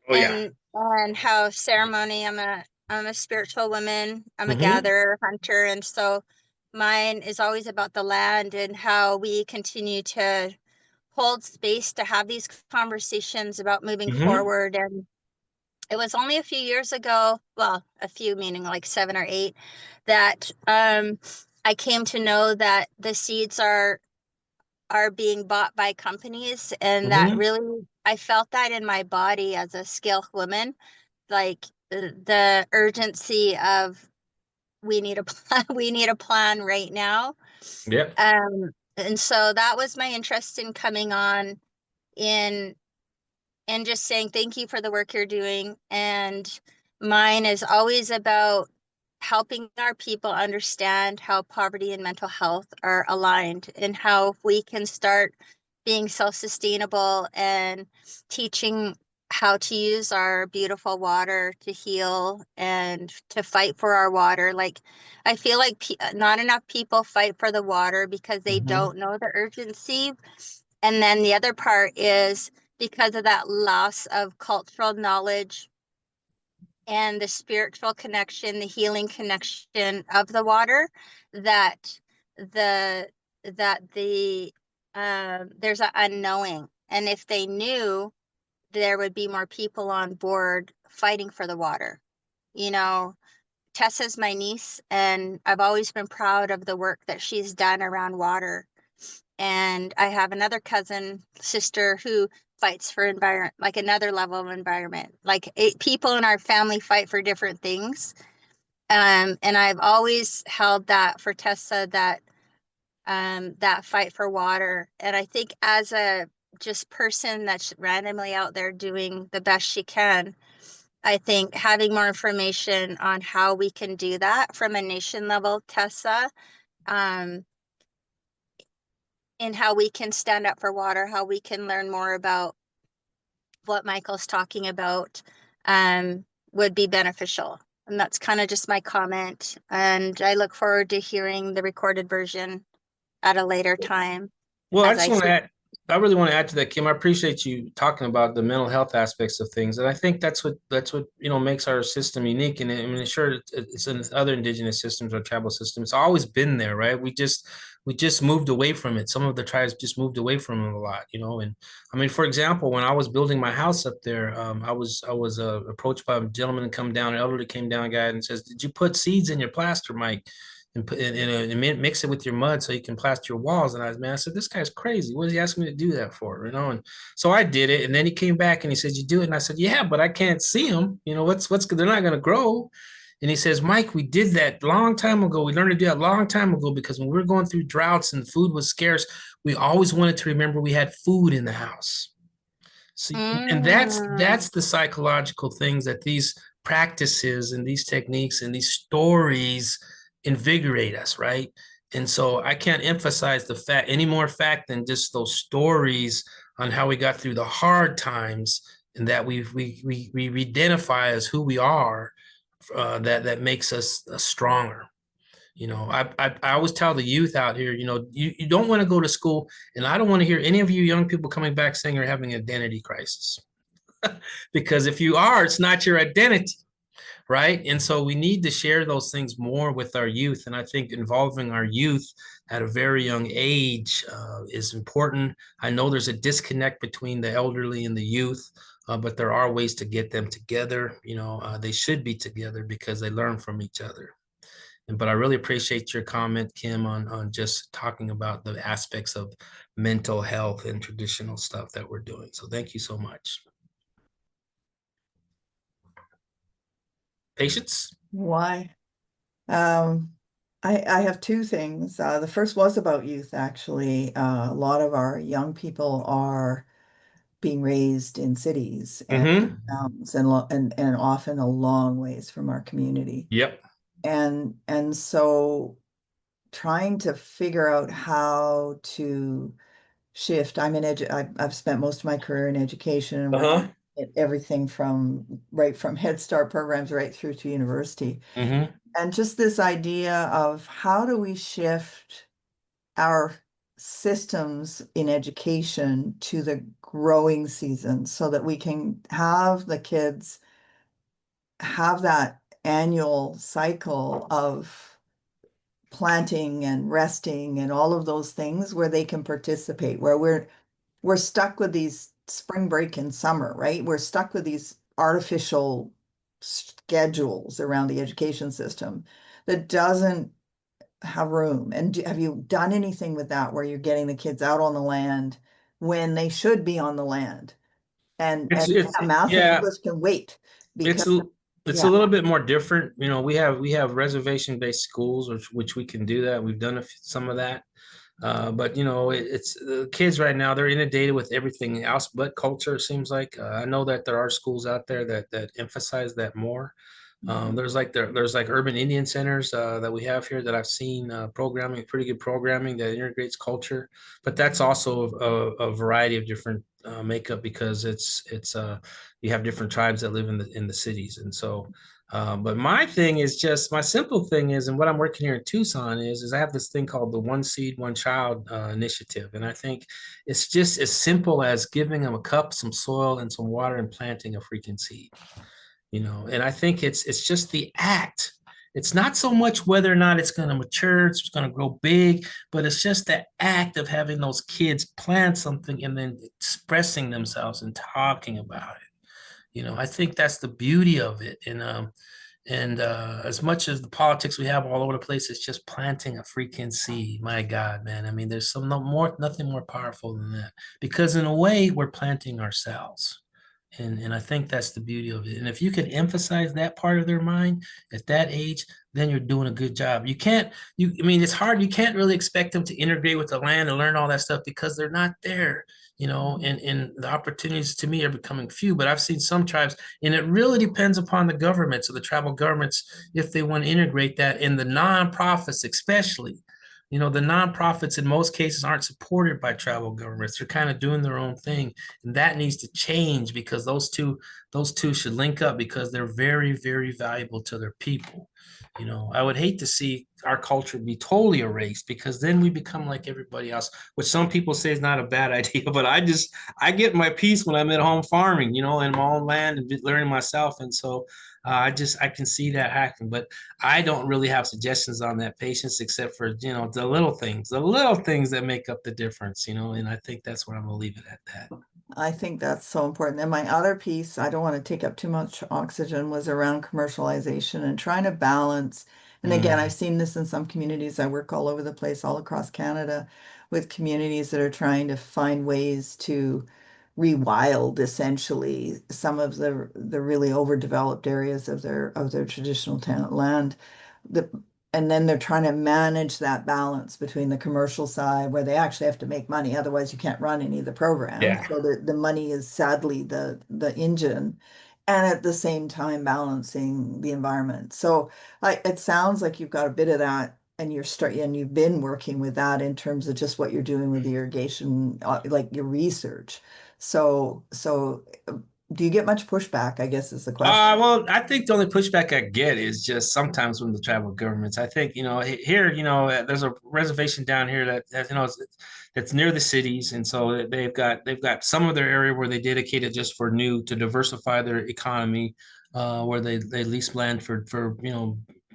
Oh, yeah. And how ceremony, I'm a spiritual woman. I'm a gatherer, hunter. And so mine is always about the land and how we continue to hold space to have these conversations about moving forward. And it was only a few years ago, well, a few meaning like 7 or 8, that I came to know that the seeds are being bought by companies, and that really, I felt that in my body as a skilled woman, like the urgency of we need a plan, we need a plan right now. Yep. And so that was my interest in coming on in and just saying thank you for the work you're doing. And mine is always about helping our people understand how poverty and mental health are aligned, and how we can start being self-sustainable and teaching how to use our beautiful water to heal and to fight for our water. Like, I feel like not enough people fight for the water because they don't know the urgency. And then the other part is because of that loss of cultural knowledge and the spiritual connection, the healing connection of the water, that there's an unknowing. And if they knew, there would be more people on board fighting for the water. Tessa's my niece, and I've always been proud of the work that she's done around water. And I have another cousin, sister, who fights for environment, like another level of environment. Like people in our family fight for different things. And I've always held that for Tessa, that fight for water. And I think as a just person that's randomly out there doing the best she can, I think having more information on how we can do that from a nation level, Tessa, and how we can stand up for water, how we can learn more about what Michael's talking about, would be beneficial. And that's kind of just my comment. And I look forward to hearing the recorded version at a later time. Well, I as just I want to see- add, I really want to add to that, Kim. I appreciate you talking about the mental health aspects of things, and I think that's what makes our system unique. And I mean, sure, it's in other indigenous systems or tribal systems. It's always been there, right? We just moved away from it. Some of the tribes just moved away from it a lot, And I mean, for example, when I was building my house up there, I was approached by a gentleman and come down, an elderly came down, guy, and says, "Did you put seeds in your plaster, Mike? And put and mix it with your mud so you can plaster your walls." And I said, "This guy's crazy. What is he asking me to do that for?" And so I did it. And then he came back and he said, "You do it?" And I said, "Yeah, but I can't see them. What's they're not going to grow." And he says, "Mike, we did that long time ago. We learned to do that long time ago because when we were going through droughts and food was scarce, we always wanted to remember we had food in the house." So, and that's the psychological things that these practices and these techniques and these stories invigorate us, right? And so I can't emphasize the fact any more fact than just those stories on how we got through the hard times and that we identify as who we are, that makes us stronger. I always tell the youth out here, you don't want to go to school, and I don't want to hear any of you young people coming back saying you're having an identity crisis. Because if you are, it's not your identity, right? And so we need to share those things more with our youth. And I think involving our youth at a very young age is important. I know there's a disconnect between the elderly and the youth, but there are ways to get them together. They should be together because they learn from each other. But I really appreciate your comment, Kim, on just talking about the aspects of mental health and traditional stuff that we're doing. So thank you so much. Patience? Why? I have two things. The first was about youth, actually. A lot of our young people are being raised in cities and towns and often a long ways from our community. Yep. And so trying to figure out how to shift. I've spent most of my career in education and worked at everything from Head Start programs right through to university. And just this idea of how do we shift our systems in education to the growing season so that we can have the kids have that annual cycle of planting and resting and all of those things where they can participate, where we're stuck with these spring break in summer, right? We're stuck with these artificial schedules around the education system that doesn't have room. And have you done anything with that where you're getting the kids out on the land when they should be on the land? And math and English can wait because it's a little bit more different. We have reservation-based schools, which we can do that. We've done some of that. But it's the kids right now, they're inundated with everything else but culture, it seems like. I know that there are schools out there that emphasize that more. There's like urban Indian centers that we have here that I've seen programming, pretty good programming that integrates culture, but that's also a variety of different makeup because it's you have different tribes that live in the cities. And so but my simple thing is, and what I'm working here in Tucson is I have this thing called the One Seed, One Child initiative. And I think it's just as simple as giving them a cup, some soil and some water and planting a freaking seed. And I think it's just the act. It's not so much whether or not it's going to mature, it's going to grow big, but it's just the act of having those kids plant something and then expressing themselves and talking about it. I think that's the beauty of it. And And as much as the politics we have all over the place, it's just planting a freaking seed. My God, man. I mean, there's nothing more powerful than that. Because in a way, we're planting ourselves. And I think that's the beauty of it. And if you can emphasize that part of their mind at that age, then you're doing a good job. I mean, it's hard. You can't really expect them to integrate with the land and learn all that stuff because they're not there, and the opportunities to me are becoming few. But I've seen some tribes, and it really depends upon the governments or the tribal governments if they want to integrate that, in the nonprofits, especially. The nonprofits in most cases aren't supported by tribal governments. They're kind of doing their own thing. And that needs to change because those two should link up because they're very, very valuable to their people. I would hate to see our culture be totally erased because then we become like everybody else, which some people say is not a bad idea. But I get my peace when I'm at home farming, in my own land and learning myself. And so I can see that happening. But I don't really have suggestions on that, patience, except for, the little things that make up the difference, and I think that's where I'm gonna leave it at that. I think that's so important. And my other piece, I don't want to take up too much oxygen, was around commercialization and trying to balance. And again, I've seen this in some communities. I work all over the place, all across Canada, with communities that are trying to find ways to rewild essentially some of the really overdeveloped areas of their traditional tenant land. And then they're trying to manage that balance between the commercial side where they actually have to make money, otherwise you can't run any of the programs. Yeah. So the money is sadly the engine, and at the same time balancing the environment. So it sounds like you've got a bit of that, and you've been working with that in terms of just what you're doing with the irrigation, like your research. So do you get much pushback, I guess is the question. Well, I think the only pushback I get is just sometimes from the tribal governments. I think, here, there's a reservation down here that's near the cities. And so they've got some of their area where they dedicated just to diversify their economy, where they lease land for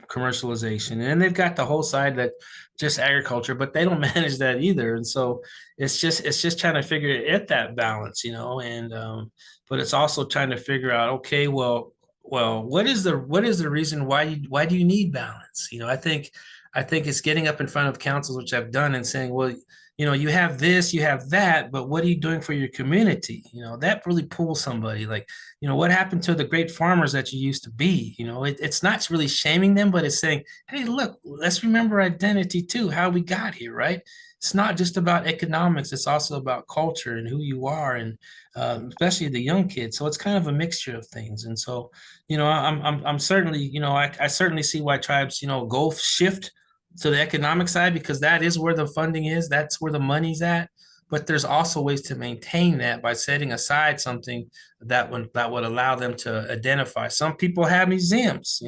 commercialization. And then they've got the whole side that just agriculture, but they don't manage that either. And so it's just trying to figure out that balance, and but it's also trying to figure out, okay, well, what is the reason why do you need balance? I think it's getting up in front of councils, which I've done, and saying, well, you have this, you have that, but what are you doing for your community? That really pulls somebody. Like, what happened to the great farmers that you used to be? It's not really shaming them, but it's saying, hey, look, let's remember identity too, how we got here, right? It's not just about economics, it's also about culture and who you are, and especially the young kids. So it's kind of a mixture of things. And so, I'm certainly, I certainly see why tribes, go shift to the economic side, because that is where the funding is, that's where the money's at. But there's also ways to maintain that by setting aside something that would allow them to identify. Some people have museums,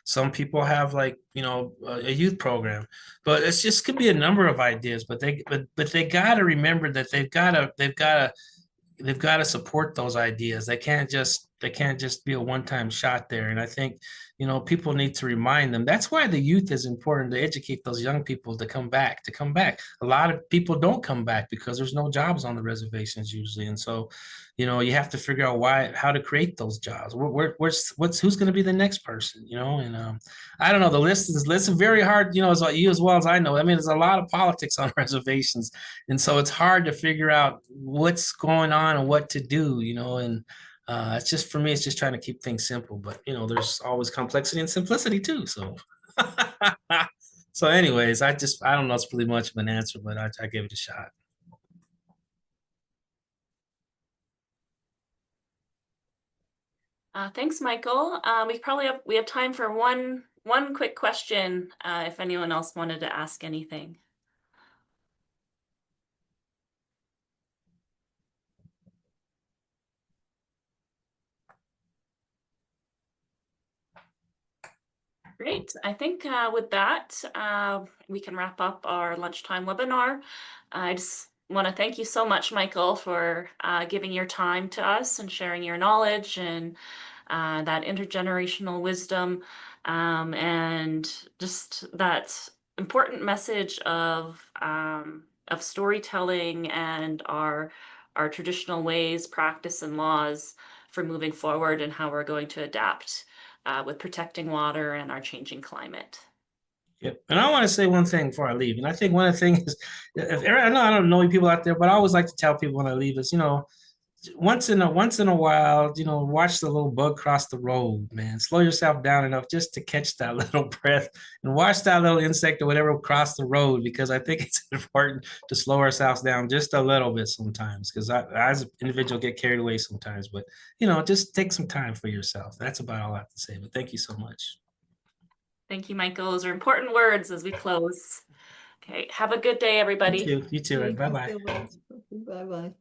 some people have, like, a youth program, but it's just could be a number of ideas. But they got to remember that they've got to support those ideas. They can't just be a one-time shot there. And I think, people need to remind them. That's why the youth is important, to educate those young people to come back. A lot of people don't come back because there's no jobs on the reservations usually. And so, you have to figure out how to create those jobs. Who's going to be the next person, and I don't know. The list is very hard, as well as I know. I mean, there's a lot of politics on reservations. And so it's hard to figure out what's going on and what to do, and it's just, for me, it's just trying to keep things simple. But there's always complexity and simplicity too. So, so anyways, I don't know. It's pretty much of an answer, but I gave it a shot. Thanks, Michael. We have time for one quick question, if anyone else wanted to ask anything. Great. I think with that, we can wrap up our lunchtime webinar. I just want to thank you so much, Michael, for giving your time to us and sharing your knowledge and that intergenerational wisdom, and just that important message of storytelling and our traditional ways, practice, and laws for moving forward, and how we're going to adapt with protecting water and our changing climate. Yep. And I want to say one thing before I leave. And I think one of the things, I know I don't know people out there, but I always like to tell people when I leave is, once in a while, watch the little bug cross the road, man. Slow yourself down enough just to catch that little breath and watch that little insect or whatever cross the road, because I think it's important to slow ourselves down just a little bit sometimes, because I, as an individual, get carried away sometimes. But, just take some time for yourself. That's about all I have to say. But thank you so much. Thank you, Michael. Those are important words as we close. Okay, have a good day, everybody. You too. Thank you Bye-bye. so much. Bye-bye.